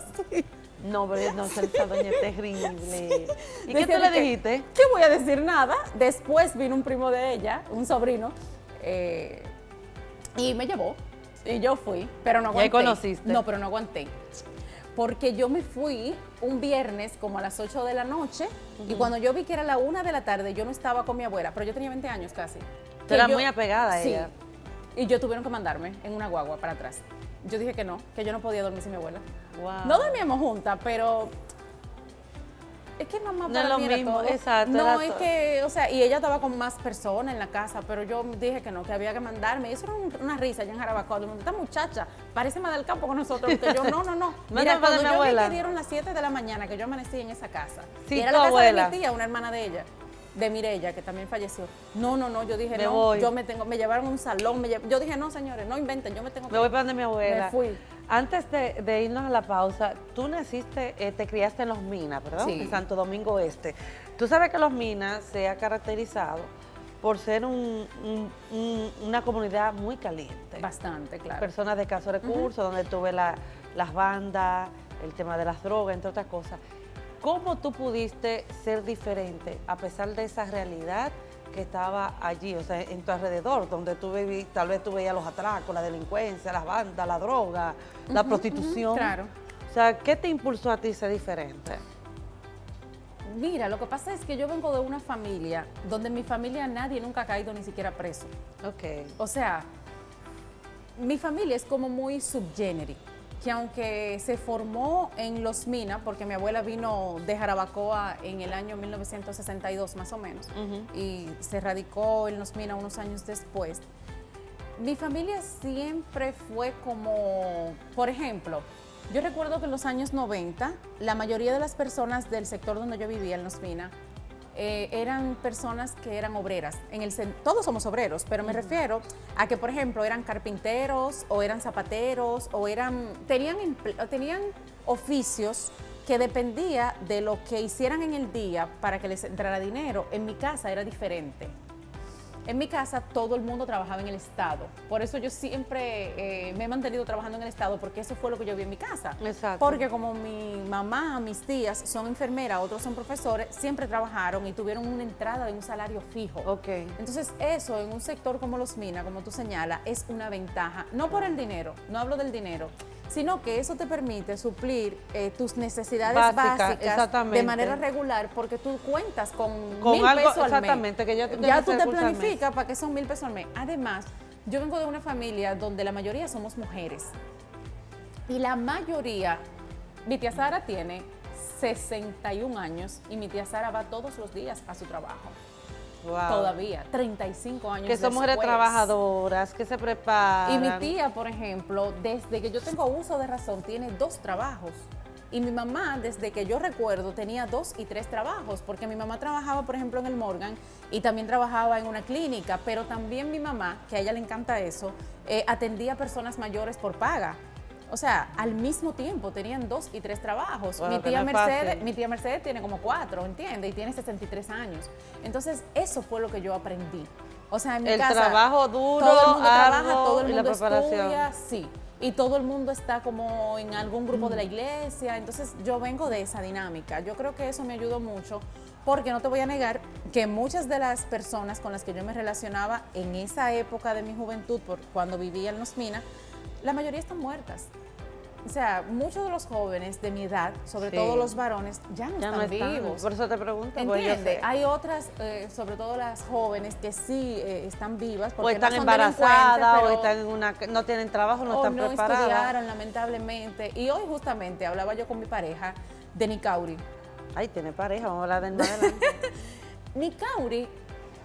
No, pero no, esa doña es terrible. ¿Y qué Decía tú le de que, dijiste? ¿Qué voy a decir? Nada. Después vino un primo de ella, un sobrino, y me llevó. Y yo fui, pero no ¿Y ahí aguanté. conociste? No, pero no aguanté. Porque yo me fui un viernes como a las 8 de la noche y cuando yo vi que era la 1 de la tarde, yo no estaba con mi abuela, pero yo tenía 20 años casi. Tú eras muy apegada a Sí. ella. Y yo tuvieron que mandarme en una guagua para atrás. Yo dije que no, que yo no podía dormir sin mi abuela. Wow. No dormíamos juntas, pero es que mamá No para es lo mí era mismo, todo. exacto, No, era es todo. que, o sea, y ella estaba con más personas en la casa, pero yo dije que no, que había que mandarme. Y eso era una risa allá en Jarabacoa. Yo me dije, esta muchacha parece más del campo con nosotros. Porque yo, no. Mándame Mira, para cuando mi yo vi abuela. que dieron las 7 de la mañana, que yo amanecí en esa casa. Sí, y era tu la casa abuela. de mi tía, una hermana de ella, de Mireya, que también falleció. No, yo dije, Me no, voy. me llevaron a un salón. Yo dije, no, señores, no inventen, yo me tengo que Me voy para donde mi abuela. Me fui. Antes de irnos a la pausa, tú naciste, te criaste en Los Minas, ¿verdad? Sí. En Santo Domingo Este. Tú sabes que Los Minas se ha caracterizado por ser una comunidad muy caliente. Bastante, claro. Personas de escasos recursos, donde tuve las bandas, el tema de las drogas, entre otras cosas. ¿Cómo tú pudiste ser diferente a pesar de esa realidad que estaba allí, o sea, en tu alrededor, donde tú vivías, tal vez tú veías los atracos, la delincuencia, las bandas, la droga, la prostitución? claro. O sea, ¿qué te impulsó a ti ser diferente? Mira, lo que pasa es que yo vengo de una familia donde en mi familia nadie nunca ha caído ni siquiera preso. Ok. O sea, mi familia es como muy subgénero, que aunque se formó en Los Minas, porque mi abuela vino de Jarabacoa en el año 1962 más o menos, y se radicó en Los Minas unos años después, mi familia siempre fue como, por ejemplo, yo recuerdo que en los años 90, la mayoría de las personas del sector donde yo vivía, en Los Minas, eran personas que eran obreras. Todos somos obreros, pero me refiero a que, por ejemplo, eran carpinteros o eran zapateros o tenían oficios que dependía de lo que hicieran en el día para que les entrara dinero. En mi casa era diferente. En mi casa todo el mundo trabajaba en el Estado. Por eso yo siempre me he mantenido trabajando en el Estado, porque eso fue lo que yo vi en mi casa. Exacto. Porque como mi mamá, mis tías son enfermeras, otros son profesores, siempre trabajaron y tuvieron una entrada de un salario fijo. Ok. Entonces eso en un sector como los minas, como tú señalas, es una ventaja. No por el dinero, no hablo del dinero, sino que eso te permite suplir tus necesidades básicas de manera regular, porque tú cuentas con 1.000 pesos al mes. Exactamente, que ya tú te planificas para que son 1.000 pesos al mes. Además, yo vengo de una familia donde la mayoría somos mujeres. Y la mayoría, mi tía Sara tiene 61 años y mi tía Sara va todos los días a su trabajo. Wow. Todavía, 35 años que son mujeres trabajadoras, que se preparan. Y mi tía, por ejemplo, desde que yo tengo uso de razón, tiene 2 trabajos. Y mi mamá, desde que yo recuerdo, tenía 2 y 3 trabajos, porque mi mamá trabajaba, por ejemplo, en el Morgan y también trabajaba en una clínica, pero también mi mamá, que a ella le encanta eso, atendía a personas mayores por paga. O sea, al mismo tiempo tenían 2 y 3 trabajos. Bueno, mi tía Mercedes tiene como 4, ¿entiendes? Y tiene 63 años. Entonces, eso fue lo que yo aprendí. O sea, en mi casa, trabajo duro, todo el mundo trabaja, todo el y la mundo preparación. estudia, sí. Y todo el mundo está como en algún grupo de la iglesia. Entonces, yo vengo de esa dinámica. Yo creo que eso me ayudó mucho, porque no te voy a negar que muchas de las personas con las que yo me relacionaba en esa época de mi juventud, cuando vivía en Los Minas, la mayoría están muertas. O sea, muchos de los jóvenes de mi edad, sobre todo los varones, ya no están vivos. Por eso te pregunto. ¿Entiendes? Hay otras, sobre todo las jóvenes, que sí están vivas. O Porque están no son embarazadas, o delincuentes, están no tienen trabajo, no están no preparadas. estudiaron, lamentablemente. Y hoy justamente hablaba yo con mi pareja de Nicauri. Ay, tiene pareja, vamos a hablar del más adelante. Nicauri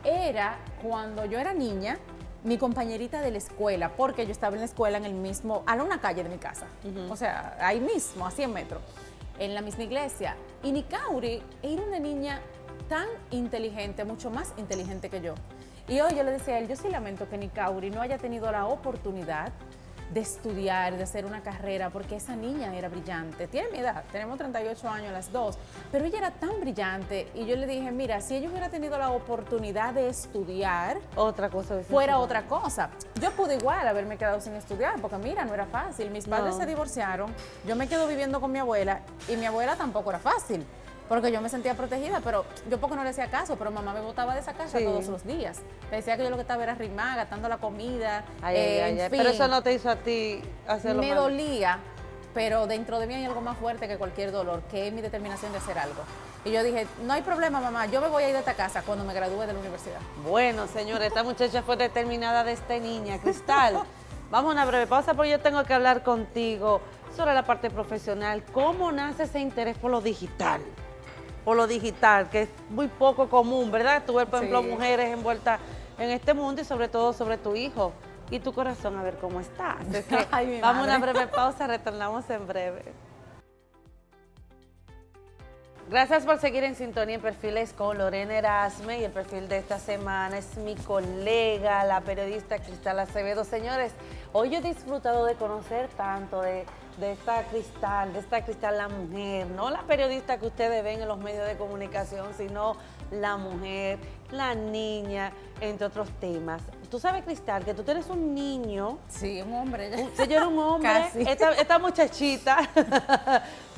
era, cuando yo era niña, mi compañerita de la escuela, porque yo estaba en la escuela en el mismo, a una calle de mi casa, o sea, ahí mismo, a 100 metros, en la misma iglesia. Y Nicauri era una niña tan inteligente, mucho más inteligente que yo. Y hoy yo le decía a él, yo sí lamento que Nicauri no haya tenido la oportunidad de estudiar, de hacer una carrera, porque esa niña era brillante. Tiene mi edad, tenemos 38 años las dos, pero ella era tan brillante. Y yo le dije, mira, si ella hubiera tenido la oportunidad de estudiar, otra cosa. fuera otra cosa. Yo pude igual haberme quedado sin estudiar, porque mira, no era fácil. Mis padres se divorciaron, yo me quedo viviendo con mi abuela, y mi abuela tampoco era fácil, porque yo me sentía protegida, pero yo poco no le hacía caso, pero mamá me botaba de esa casa todos los días. Me decía que yo lo que estaba era arrimada, gastando la comida, en fin. Pero eso no te hizo a ti hacerlo Me mal. dolía, pero dentro de mí hay algo más fuerte que cualquier dolor, que es mi determinación de hacer algo. Y yo dije, no hay problema, mamá, yo me voy a ir de esta casa cuando me gradúe de la universidad. Bueno, señores, esta muchacha fue determinada de esta niña. Cristal, vamos a una breve pausa porque yo tengo que hablar contigo sobre la parte profesional. ¿Cómo nace ese interés por lo digital? Por lo digital, que es muy poco común, ¿verdad? Tú ves, por ejemplo, mujeres envueltas en este mundo y sobre todo sobre tu hijo y tu corazón, a ver cómo estás. Es que Ay, vamos a una madre. breve pausa, retornamos en breve. Gracias por seguir en sintonía en Perfiles con Lorena Erasme, y el perfil de esta semana es mi colega, la periodista Cristal Acevedo. Señores, hoy yo he disfrutado de conocer tanto de esta Cristal la mujer, no la periodista que ustedes ven en los medios de comunicación, sino la mujer, la niña, entre otros temas. Tú sabes, Cristal, que tú tienes un niño. Sí, un hombre. Señor, un hombre. Casi. Esta muchachita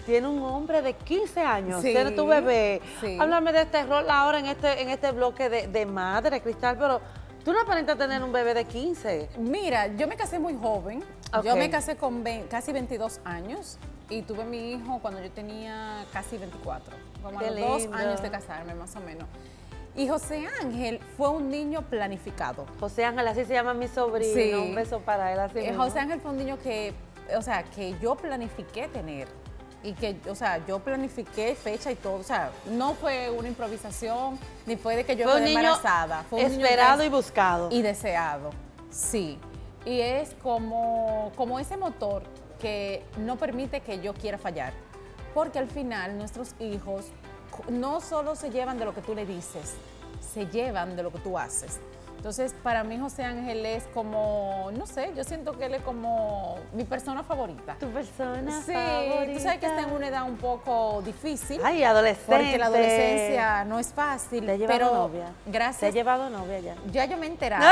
tiene un hombre de 15 años. Sí, Tiene tu bebé. sí. Háblame de este rol ahora en este bloque de madre, Cristal, pero tú no aparentas tener un bebé de 15. Mira, yo me casé muy joven. Ok. Yo me casé con casi 22 años y tuve mi hijo cuando yo tenía casi 24. Como a Qué los 2 lindo. años de casarme, más o menos. Y José Ángel fue un niño planificado. José Ángel, así se llama mi sobrino. Sí. Un beso para él, así mismo. José Ángel fue un niño que yo planifiqué tener. Y que, o sea, yo planifiqué fecha y todo. O sea, no fue una improvisación, ni fue de que yo Fue un quedé niño embarazada. Fue un niño esperado y buscado. y deseado, sí. Y es como ese motor que no permite que yo quiera fallar. Porque al final nuestros hijos no solo se llevan de lo que tú le dices, se llevan de lo que tú haces. Entonces, para mí José Ángel es como, no sé, yo siento que él es como mi persona favorita. ¿Tu persona Sí, favorita? tú sabes que está en una edad un poco difícil. Ay, adolescente. Porque la adolescencia no es fácil. ¿Te has llevado pero novia? Gracias. ¿Te has llevado novia ya? Ya yo me he enterado.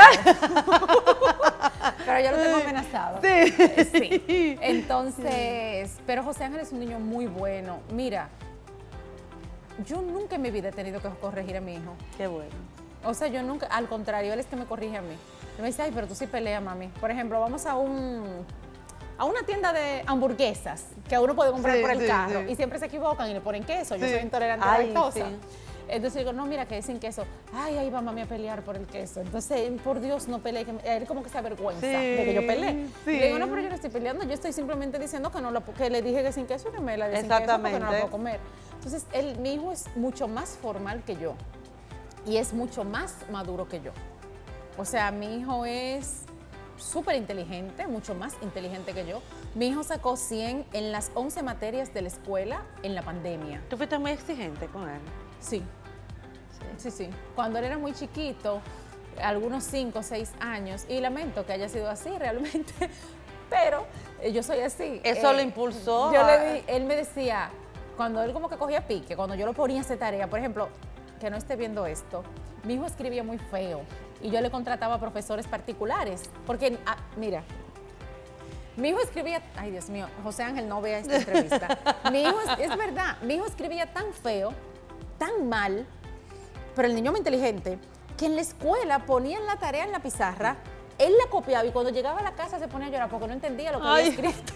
Pero yo lo tengo amenazado. Sí. Sí. Entonces, pero José Ángel es un niño muy bueno. Mira, yo nunca en mi vida he tenido que corregir a mi hijo. Qué bueno. O sea, yo nunca, al contrario, él es que me corrige a mí. Él me dice, ay, pero tú sí peleas, mami. Por ejemplo, vamos a una tienda de hamburguesas que uno puede comprar Sí, por el sí, carro sí. y siempre se equivocan y le ponen queso. Yo Sí. soy intolerante a la Ay, lactosa. sí. Entonces digo, no, mira, que es sin queso. Ay, ahí va mami a pelear por el queso. Entonces, por Dios, no pelee. Él como que se avergüenza de que yo peleé. Sí. Y le digo, no, pero yo no estoy peleando. Yo estoy simplemente diciendo que le dije que sin queso y que me la de sin queso porque no la puedo comer. Entonces, mi hijo es mucho más formal que yo. Y es mucho más maduro que yo. O sea, mi hijo es súper inteligente, mucho más inteligente que yo. Mi hijo sacó 100 en las 11 materias de la escuela en la pandemia. ¿Tú fuiste muy exigente con él? Sí. Cuando él era muy chiquito, algunos 5 o 6 años, y lamento que haya sido así realmente, pero yo soy así. Eso lo impulsó. Él me decía, cuando él como que cogía pique, cuando yo lo ponía a hacer tarea, por ejemplo, que no esté viendo esto, mi hijo escribía muy feo y yo le contrataba a profesores particulares, porque, mira, mi hijo escribía, ay Dios mío, José Ángel no vea esta entrevista, es verdad, mi hijo escribía tan feo, tan mal, pero el niño muy inteligente, que en la escuela ponían la tarea en la pizarra, él la copiaba y cuando llegaba a la casa se ponía a llorar porque no entendía lo que había escrito.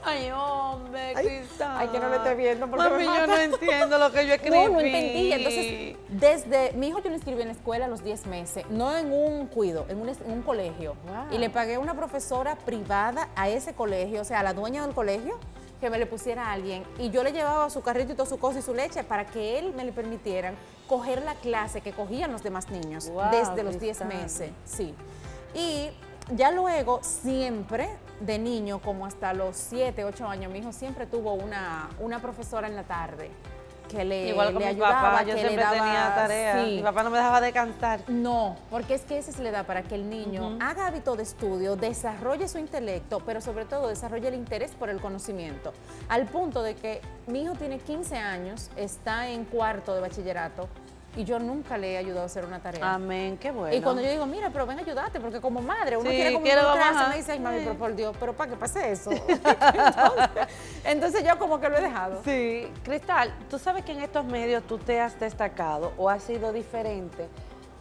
Ay, hombre, Cristal. Ay, que no lo esté viendo porque mami, me yo no mata. entiendo lo que yo escribí. No entendía. Entonces, mi hijo yo lo inscribí en la escuela a los 10 meses, no en un cuido, en un colegio. Wow. Y le pagué a una profesora privada a ese colegio, o sea, a la dueña del colegio, que me le pusiera a alguien. Y yo le llevaba su carrito y toda su cosa y su leche para que él me le permitieran coger la clase que cogían los demás niños Wow, desde los 10 Cristal. meses. Sí. Y ya luego, siempre, de niño, como hasta los 7, 8 años, mi hijo siempre tuvo una profesora en la tarde que Igual con le mi ayudaba, papá, yo que siempre le daba, tenía tarea. sí. Mi papá no me dejaba descansar. No, porque es que ese se le da para que el niño haga hábito de estudio, desarrolle su intelecto, pero sobre todo desarrolle el interés por el conocimiento. Al punto de que mi hijo tiene 15 años, está en cuarto de bachillerato y yo nunca le he ayudado a hacer una tarea. Amén, qué bueno. Y cuando yo digo, mira, pero ven a ayudarte, porque como madre, uno Sí, quiere como quiero involucrarse, más. me dice, ay mami, Sí. pero por Dios, pero ¿para qué pase eso? entonces yo como que lo he dejado. Sí, Cristal, tú sabes que en estos medios tú te has destacado o has sido diferente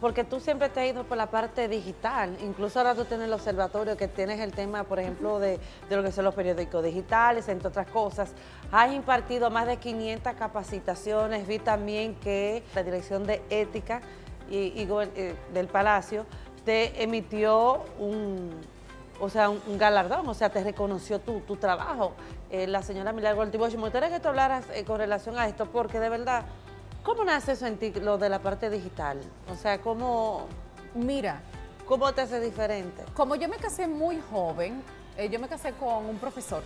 porque tú siempre te has ido por la parte digital. Incluso ahora tú tienes el observatorio que tienes el tema, por ejemplo, de lo que son los periódicos digitales, entre otras cosas. Has impartido más de 500 capacitaciones. Vi también que la Dirección de Ética del Palacio te emitió un galardón, o sea, te reconoció tu trabajo. La señora Milagro Altiboche, me gustaría que tú hablaras con relación a esto, porque de verdad, ¿cómo nace eso en ti, lo de la parte digital? O sea, ¿cómo Mira, te hace diferente? como yo me casé muy joven, yo me casé con un profesor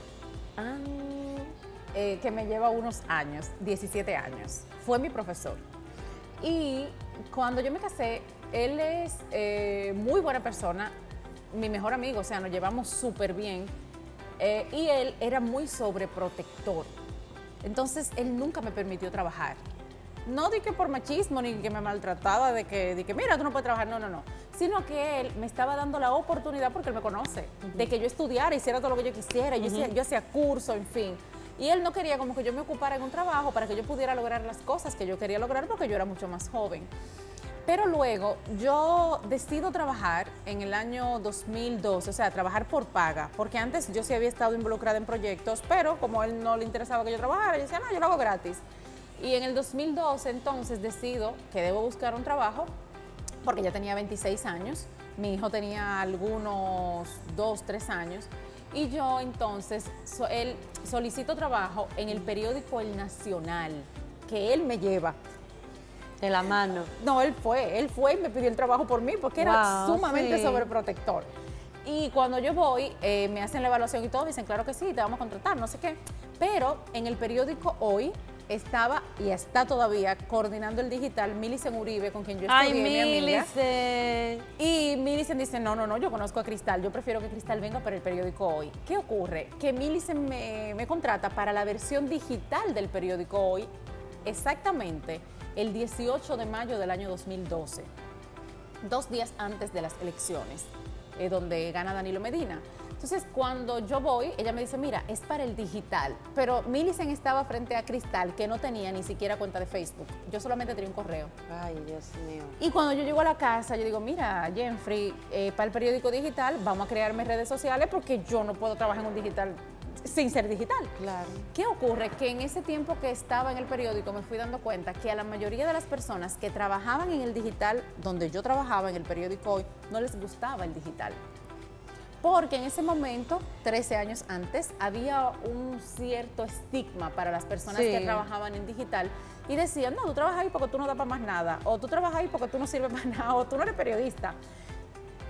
Ah, que me lleva unos años, 17 años. Fue mi profesor. Y cuando yo me casé, él es muy buena persona, mi mejor amigo, o sea, nos llevamos súper bien. Y él era muy sobreprotector. Entonces, él nunca me permitió trabajar. No di que por machismo, ni que me maltrataba, de que mira, tú no puedes trabajar, no. Sino que él me estaba dando la oportunidad, porque él me conoce, de que yo estudiara, hiciera todo lo que yo quisiera, yo hacía curso, en fin. Y él no quería como que yo me ocupara en un trabajo para que yo pudiera lograr las cosas que yo quería lograr, porque yo era mucho más joven. Pero luego yo decido trabajar en el año 2012, o sea, trabajar por paga, porque antes yo sí había estado involucrada en proyectos, pero como a él no le interesaba que yo trabajara, yo decía, no, yo lo hago gratis. Y en el 2012 entonces decido que debo buscar un trabajo, porque ya tenía 26 años, mi hijo tenía algunos 2, 3 años, y yo entonces solicito trabajo en el periódico El Nacional, que él me lleva. de la mano. No, él fue y me pidió el trabajo por mí porque era Wow, sumamente sí. sobreprotector. Y cuando yo voy, me hacen la evaluación y todo, dicen, claro que sí, te vamos a contratar, no sé qué. Pero en el periódico Hoy estaba y está todavía coordinando el digital Milicen Uribe, con quien yo estudié, mi amiga. Milicen. Y Milicen dice, no, yo conozco a Cristal, yo prefiero que Cristal venga para el periódico Hoy. ¿Qué ocurre? Que Milicen me contrata para la versión digital del periódico Hoy, exactamente el 18 de mayo del año 2012, 2 días antes de las elecciones, donde gana Danilo Medina. Entonces, cuando yo voy, ella me dice, mira, es para el digital. Pero Milicen estaba frente a Cristal, que no tenía ni siquiera cuenta de Facebook. Yo solamente tenía un correo. Ay, Dios mío. Y cuando yo llego a la casa, yo digo, mira, Jenfrey, para el periódico digital vamos a crearme redes sociales porque yo no puedo trabajar en un digital sin ser digital. Claro. ¿Qué ocurre? Que en ese tiempo que estaba en el periódico me fui dando cuenta que a la mayoría de las personas que trabajaban en el digital, donde yo trabajaba en el periódico Hoy, no les gustaba el digital. Porque en ese momento, 13 años antes, había un cierto estigma para las personas que trabajaban en digital y decían, no, tú trabajas ahí porque tú no das para más nada, o tú trabajas ahí porque tú no sirves para nada, o tú no eres periodista.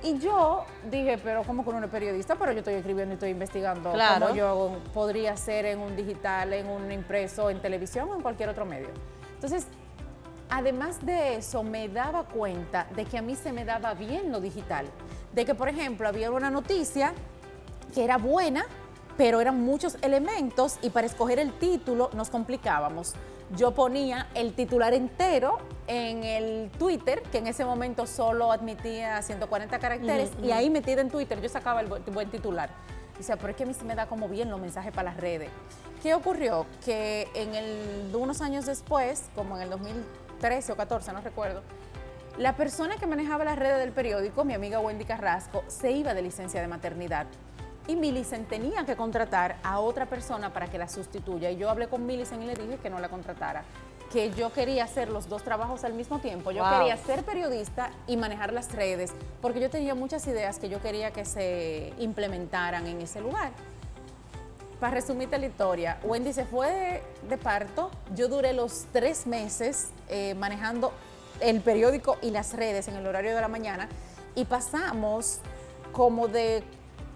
Y yo dije, pero ¿cómo que uno no es periodista? Pero yo estoy escribiendo y estoy investigando cómo yo podría ser en un digital, en un impreso, en televisión o en cualquier otro medio. Entonces, además de eso, me daba cuenta de que a mí se me daba bien lo digital. De que, por ejemplo, había una noticia que era buena, pero eran muchos elementos y para escoger el título nos complicábamos. Yo ponía el titular entero en el Twitter, que en ese momento solo admitía 140 caracteres, y ahí metida en Twitter yo sacaba el buen titular. O sea, pero es que a mí se me da como bien los mensajes para las redes. ¿Qué ocurrió? Que unos años después, como en el 2013 o 14, no recuerdo, la persona que manejaba las redes del periódico, mi amiga Wendy Carrasco, se iba de licencia de maternidad. Y Milicen tenía que contratar a otra persona para que la sustituya. Y yo hablé con Milicen y le dije que no la contratara, que yo quería hacer los dos trabajos al mismo tiempo. Yo quería ser periodista y manejar las redes, porque yo tenía muchas ideas que yo quería que se implementaran en ese lugar. Para resumirte la historia, Wendy se fue de parto. Yo duré los 3 meses manejando el periódico y las redes en el horario de la mañana y pasamos como de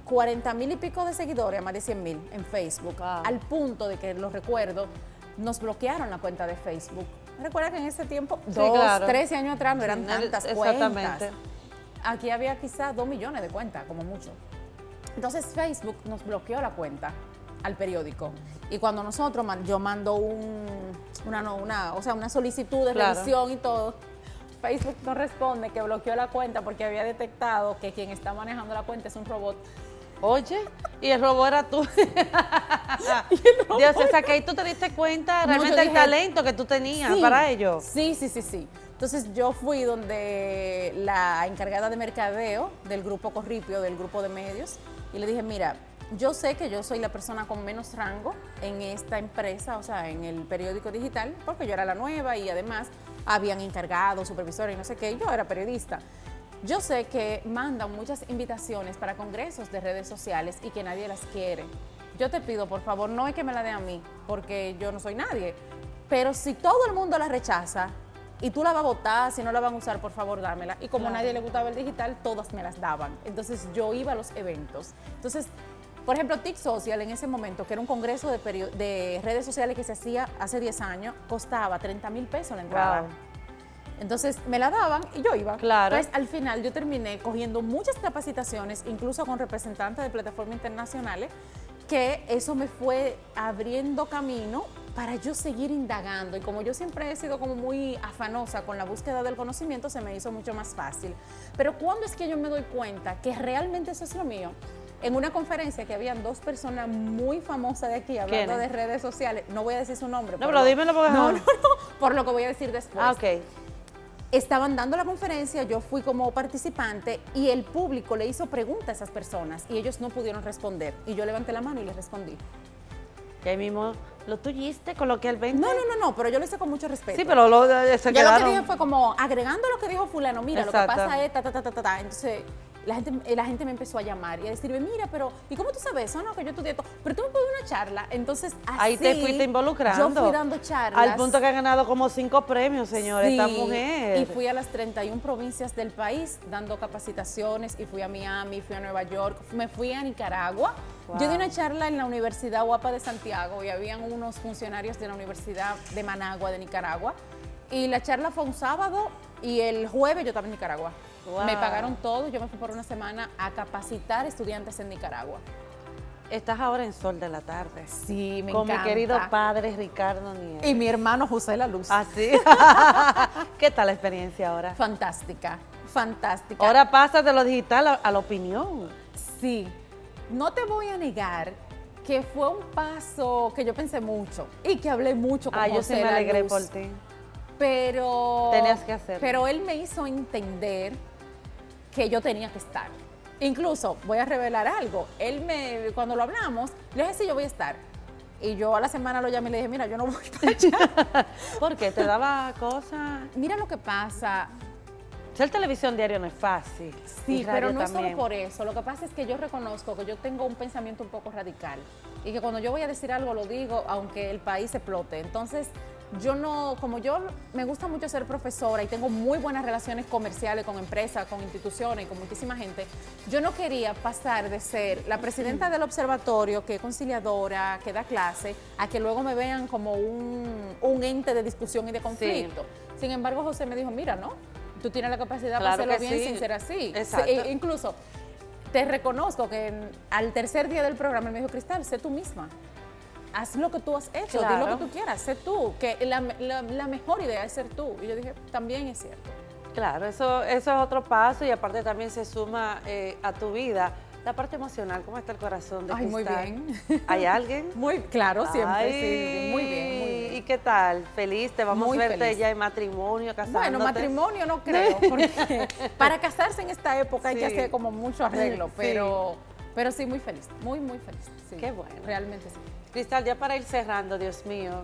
40,000 y pico de seguidores a más de 100,000 en Facebook, al punto de que, lo recuerdo, nos bloquearon la cuenta de Facebook. Recuerda que en ese tiempo, 13 años atrás, no eran tantas cuentas. Aquí había quizás 2 millones de cuentas, como mucho. Entonces Facebook nos bloqueó la cuenta al periódico. Y cuando yo mando una solicitud de revisión y todo, Facebook no responde, que bloqueó la cuenta porque había detectado que quien está manejando la cuenta es un robot. Oye, y el robot era tú. Dios, o sea, que ahí tú te diste cuenta realmente del talento que tú tenías para ello. Sí. Entonces yo fui donde la encargada de mercadeo del grupo Corripio, del grupo de medios, y le dije, mira, yo sé que yo soy la persona con menos rango en esta empresa, o sea, en el periódico digital, porque yo era la nueva y además habían encargados, supervisores y no sé qué, y yo era periodista. Yo sé que mandan muchas invitaciones para congresos de redes sociales y que nadie las quiere. Yo te pido, por favor, no es que me la dé a mí, porque yo no soy nadie, pero si todo el mundo la rechaza y tú la vas a votar, si no la van a usar, por favor, dámela. Y como a nadie le gustaba el digital, todas me las daban. Entonces yo iba a los eventos. Entonces, por ejemplo, TIC Social en ese momento, que era un congreso de redes sociales que se hacía hace 10 años, costaba 30,000 pesos la entrada. Wow. Entonces me la daban y yo iba. Claro. Entonces al final yo terminé cogiendo muchas capacitaciones, incluso con representantes de plataformas internacionales, que eso me fue abriendo camino para yo seguir indagando. Y como yo siempre he sido como muy afanosa con la búsqueda del conocimiento, se me hizo mucho más fácil. Pero ¿cuándo es que yo me doy cuenta que realmente eso es lo mío? En una conferencia que habían 2 personas muy famosas de aquí hablando de redes sociales, no voy a decir su nombre. No, pero dímelo porque... No, por lo que voy a decir después. Ah, ok. Estaban dando la conferencia, yo fui como participante y el público le hizo preguntas a esas personas y ellos no pudieron responder. Y yo levanté la mano y les respondí. Y ahí mismo lo tuviste coloquialmente. No, pero yo lo hice con mucho respeto. Sí, pero lo que dije fue como agregando lo que dijo fulano, mira, exacto, lo que pasa es ta. Entonces, la gente me empezó a llamar y a decirme, mira, pero ¿y cómo tú sabes eso? No, que yo estudié esto, pero tú me puedes dar una charla. Entonces, así Ahí te fuiste involucrando. Yo fui dando charlas. Al punto que ha ganado como 5 premios, señora, Sí, esta mujer. y fui a las 31 provincias del país dando capacitaciones y fui a Miami, fui a Nueva York, me fui a Nicaragua. Wow. Yo di una charla en la Universidad UAPA de Santiago y habían unos funcionarios de la Universidad de Managua de Nicaragua y la charla fue un sábado y el jueves yo estaba en Nicaragua. Wow. Me pagaron todo, yo me fui por una semana a capacitar estudiantes en Nicaragua. Estás ahora en Sol de la Tarde. Sí, me con encanta. mi querido padre Ricardo Nieves. Y mi hermano José La Luz. ¿Ah, sí? ¿Qué tal la experiencia ahora? Fantástica, fantástica. Ahora pasas de lo digital a la opinión. Sí, no te voy a negar que fue un paso que yo pensé mucho y que hablé mucho con Yo José sí me La alegré Luz, por ti. pero Tenías que hacerlo. Pero él me hizo entender que yo tenía que estar. Incluso, voy a revelar algo, cuando lo hablamos, le dije, sí, yo voy a estar. Y yo a la semana lo llamé y le dije, mira, yo no voy para allá. ¿Por qué? ¿Te daba cosas? Mira lo que pasa. Ser televisión diario no es fácil. Sí, Y radio pero no es también. solo por eso. Lo que pasa es que yo reconozco que yo tengo un pensamiento un poco radical y que cuando yo voy a decir algo lo digo aunque el país explote. Entonces, yo no, como yo me gusta mucho ser profesora y tengo muy buenas relaciones comerciales con empresas, con instituciones y con muchísima gente, yo no quería pasar de ser la presidenta del observatorio, que es conciliadora, que da clase, a que luego me vean como un ente de discusión y de conflicto. Sí. Sin embargo, José me dijo, mira, ¿no? Tú tienes la capacidad para hacerlo bien sin ser así. Exacto. Incluso, te reconozco que al tercer día del programa él me dijo, Cristal, sé tú misma. Haz lo que tú has hecho, Claro. di lo que tú quieras, sé tú, que la mejor idea es ser tú. Y yo dije, también es cierto. Claro, eso es otro paso y aparte también se suma a tu vida la parte emocional. ¿Cómo está el corazón de Ay, Cristal? muy bien. ¿Hay alguien? Muy claro, siempre, Ay, sí. Muy bien, muy bien. ¿Y qué tal? ¿Feliz? ¿Te vamos Muy a verte feliz. ya en matrimonio, casándote? Bueno, matrimonio no creo, porque para casarse en esta época hay que Sí. hacer como mucho arreglo, Sí. pero sí, muy feliz, muy, muy feliz. Sí. Qué bueno. Realmente sí. Cristal, ya para ir cerrando, Dios mío,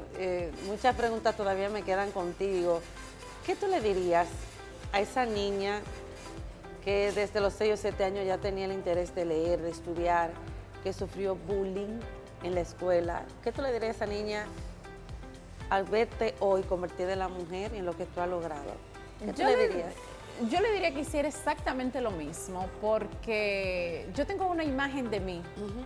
muchas preguntas todavía me quedan contigo. ¿Qué tú le dirías a esa niña que desde los 6 o 7 años ya tenía el interés de leer, de estudiar, que sufrió bullying en la escuela? ¿Qué tú le dirías a esa niña al verte hoy convertida en la mujer y en lo que tú has logrado? ¿Qué tú le dirías? Yo le diría que hiciera exactamente lo mismo, porque yo tengo una imagen de mí,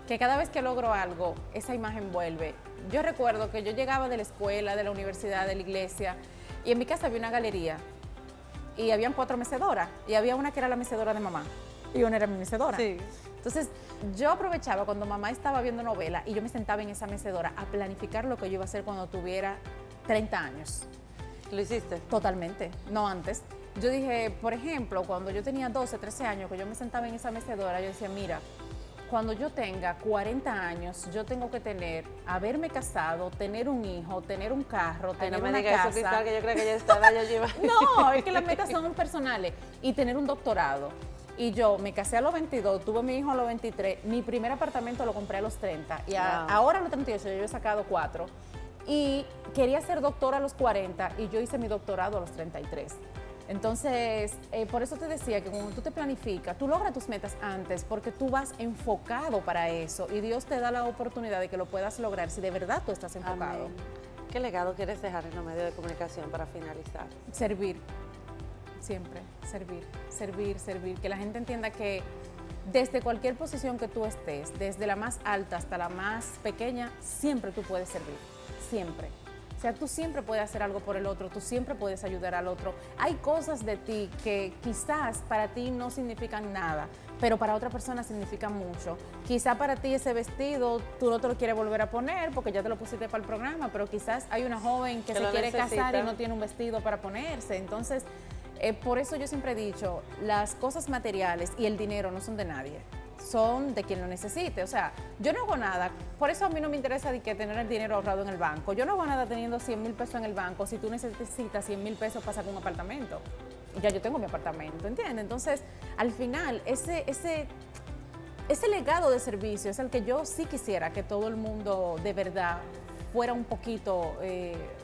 que cada vez que logro algo, esa imagen vuelve. Yo recuerdo que yo llegaba de la escuela, de la universidad, de la iglesia, y en mi casa había una galería, y habían 4 mecedoras, y había una que era la mecedora de mamá, y una era mi mecedora. Sí. Entonces, yo aprovechaba cuando mamá estaba viendo novela, y yo me sentaba en esa mecedora a planificar lo que yo iba a hacer cuando tuviera 30 años. ¿Lo hiciste? Totalmente, no antes. Yo dije, por ejemplo, cuando yo tenía 12, 13 años, que yo me sentaba en esa mecedora, yo decía, mira, cuando yo tenga 40 años, yo tengo que haberme casado, tener un hijo, tener un carro, Ay, tener no me una digas casa. eso, Cristal, que yo creo que ya estaba yo lleva. No, es que las metas son personales. Y tener un doctorado. Y yo me casé a los 22, tuve mi hijo a los 23, mi primer apartamento lo compré a los 30 y Wow. ahora a los 38 yo he sacado 4. Y quería ser doctora a los 40 y yo hice mi doctorado a los 33. Entonces, por eso te decía que cuando tú te planificas, tú logras tus metas antes porque tú vas enfocado para eso y Dios te da la oportunidad de que lo puedas lograr si de verdad tú estás enfocado. Amén. ¿Qué legado quieres dejar en los medios de comunicación para finalizar? Servir, siempre, servir, que la gente entienda que desde cualquier posición que tú estés, desde la más alta hasta la más pequeña, siempre tú puedes servir, siempre. O sea, tú siempre puedes hacer algo por el otro, tú siempre puedes ayudar al otro. Hay cosas de ti que quizás para ti no significan nada, pero para otra persona significan mucho. Quizás para ti ese vestido tú no te lo quieres volver a poner porque ya te lo pusiste para el programa, pero quizás hay una joven que se quiere casar y no tiene un vestido para ponerse. Entonces, por eso yo siempre he dicho, las cosas materiales y el dinero no son de nadie, son de quien lo necesite. O sea, yo no hago nada, por eso a mí no me interesa de que tener el dinero ahorrado en el banco. Yo no hago nada teniendo 100,000 pesos en el banco si tú necesitas 100,000 pesos para sacar un apartamento. Ya yo tengo mi apartamento, ¿entiendes? Entonces, al final, ese legado de servicio es el que yo sí quisiera que todo el mundo de verdad fuera un poquito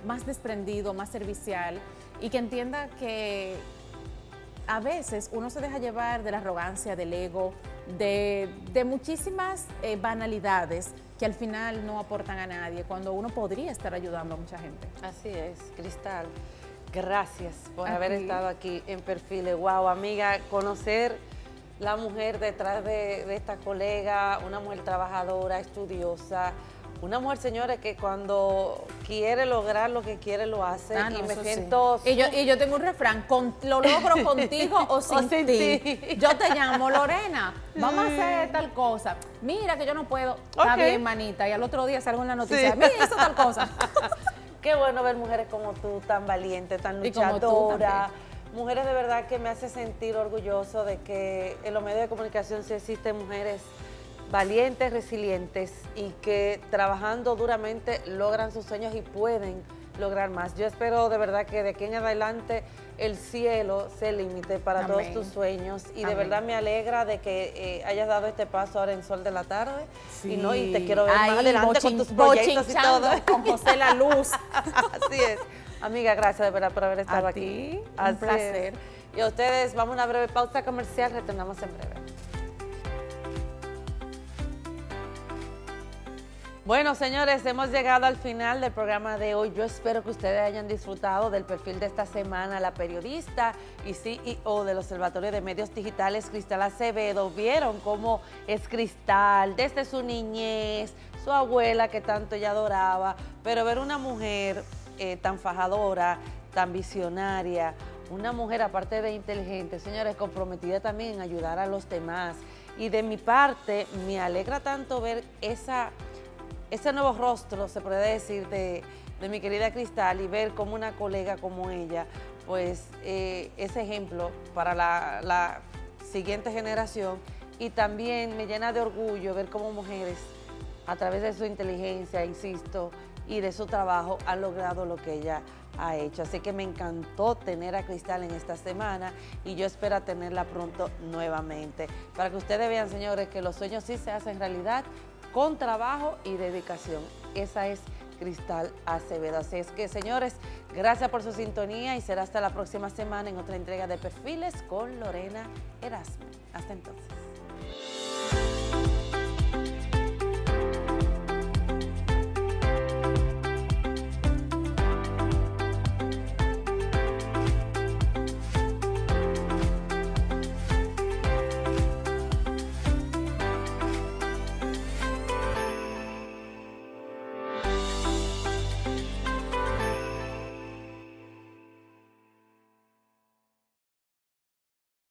más desprendido, más servicial y que entienda que a veces uno se deja llevar de la arrogancia, del ego, de muchísimas banalidades que al final no aportan a nadie, cuando uno podría estar ayudando a mucha gente. Así es, Cristal. Gracias por A haber ti. estado aquí en Perfiles. Wow, amiga, conocer la mujer detrás de esta colega, una mujer trabajadora, estudiosa, una mujer, señores, que cuando quiere lograr lo que quiere lo hace. Ah, no, y me eso sí. siento... Y yo tengo un refrán, lo logro contigo o sin sin ti. ti. Yo te llamo, Lorena, vamos a hacer tal cosa. Mira que yo no puedo. Está Ok. bien, manita. Y al otro día salgo en la noticia, Sí. mira, hizo tal cosa. Qué bueno ver mujeres como tú, tan valientes, tan Y como tú luchadoras. Mujeres de verdad que me hace sentir orgulloso de que en los medios de comunicación sí existen mujeres valientes, resilientes y que trabajando duramente logran sus sueños y pueden lograr más. Yo espero de verdad que de aquí en adelante el cielo sea el límite para Amén. todos tus sueños y de Amén. verdad me alegra de que hayas dado este paso ahora en Sol de la Tarde y te quiero ver Ahí, más adelante con tus proyectos y todo. bochinchando con José La Luz. Así es. Amiga, gracias de verdad por haber estado A aquí. ti, un Así placer. es. Y a ustedes, vamos a una breve pausa comercial, retornamos en breve. Bueno, señores, hemos llegado al final del programa de hoy. Yo espero que ustedes hayan disfrutado del perfil de esta semana, la periodista y CEO del Observatorio de Medios Digitales, Cristal Acevedo. Vieron cómo es Cristal desde su niñez, su abuela que tanto ella adoraba, pero ver una mujer tan fajadora, tan visionaria, una mujer aparte de inteligente, señores, comprometida también en ayudar a los demás. Y de mi parte, me alegra tanto ver ese nuevo rostro, se puede decir, de mi querida Cristal y ver como una colega como ella, pues ese ejemplo para la siguiente generación. Y también me llena de orgullo ver cómo mujeres, a través de su inteligencia, insisto, y de su trabajo, han logrado lo que ella ha hecho. Así que me encantó tener a Cristal en esta semana y yo espero tenerla pronto nuevamente. Para que ustedes vean, señores, que los sueños sí se hacen realidad con trabajo y dedicación. Esa es Cristal Acevedo. Así es que, señores, gracias por su sintonía y será hasta la próxima semana en otra entrega de Perfiles con Lorena Erasme. Hasta entonces.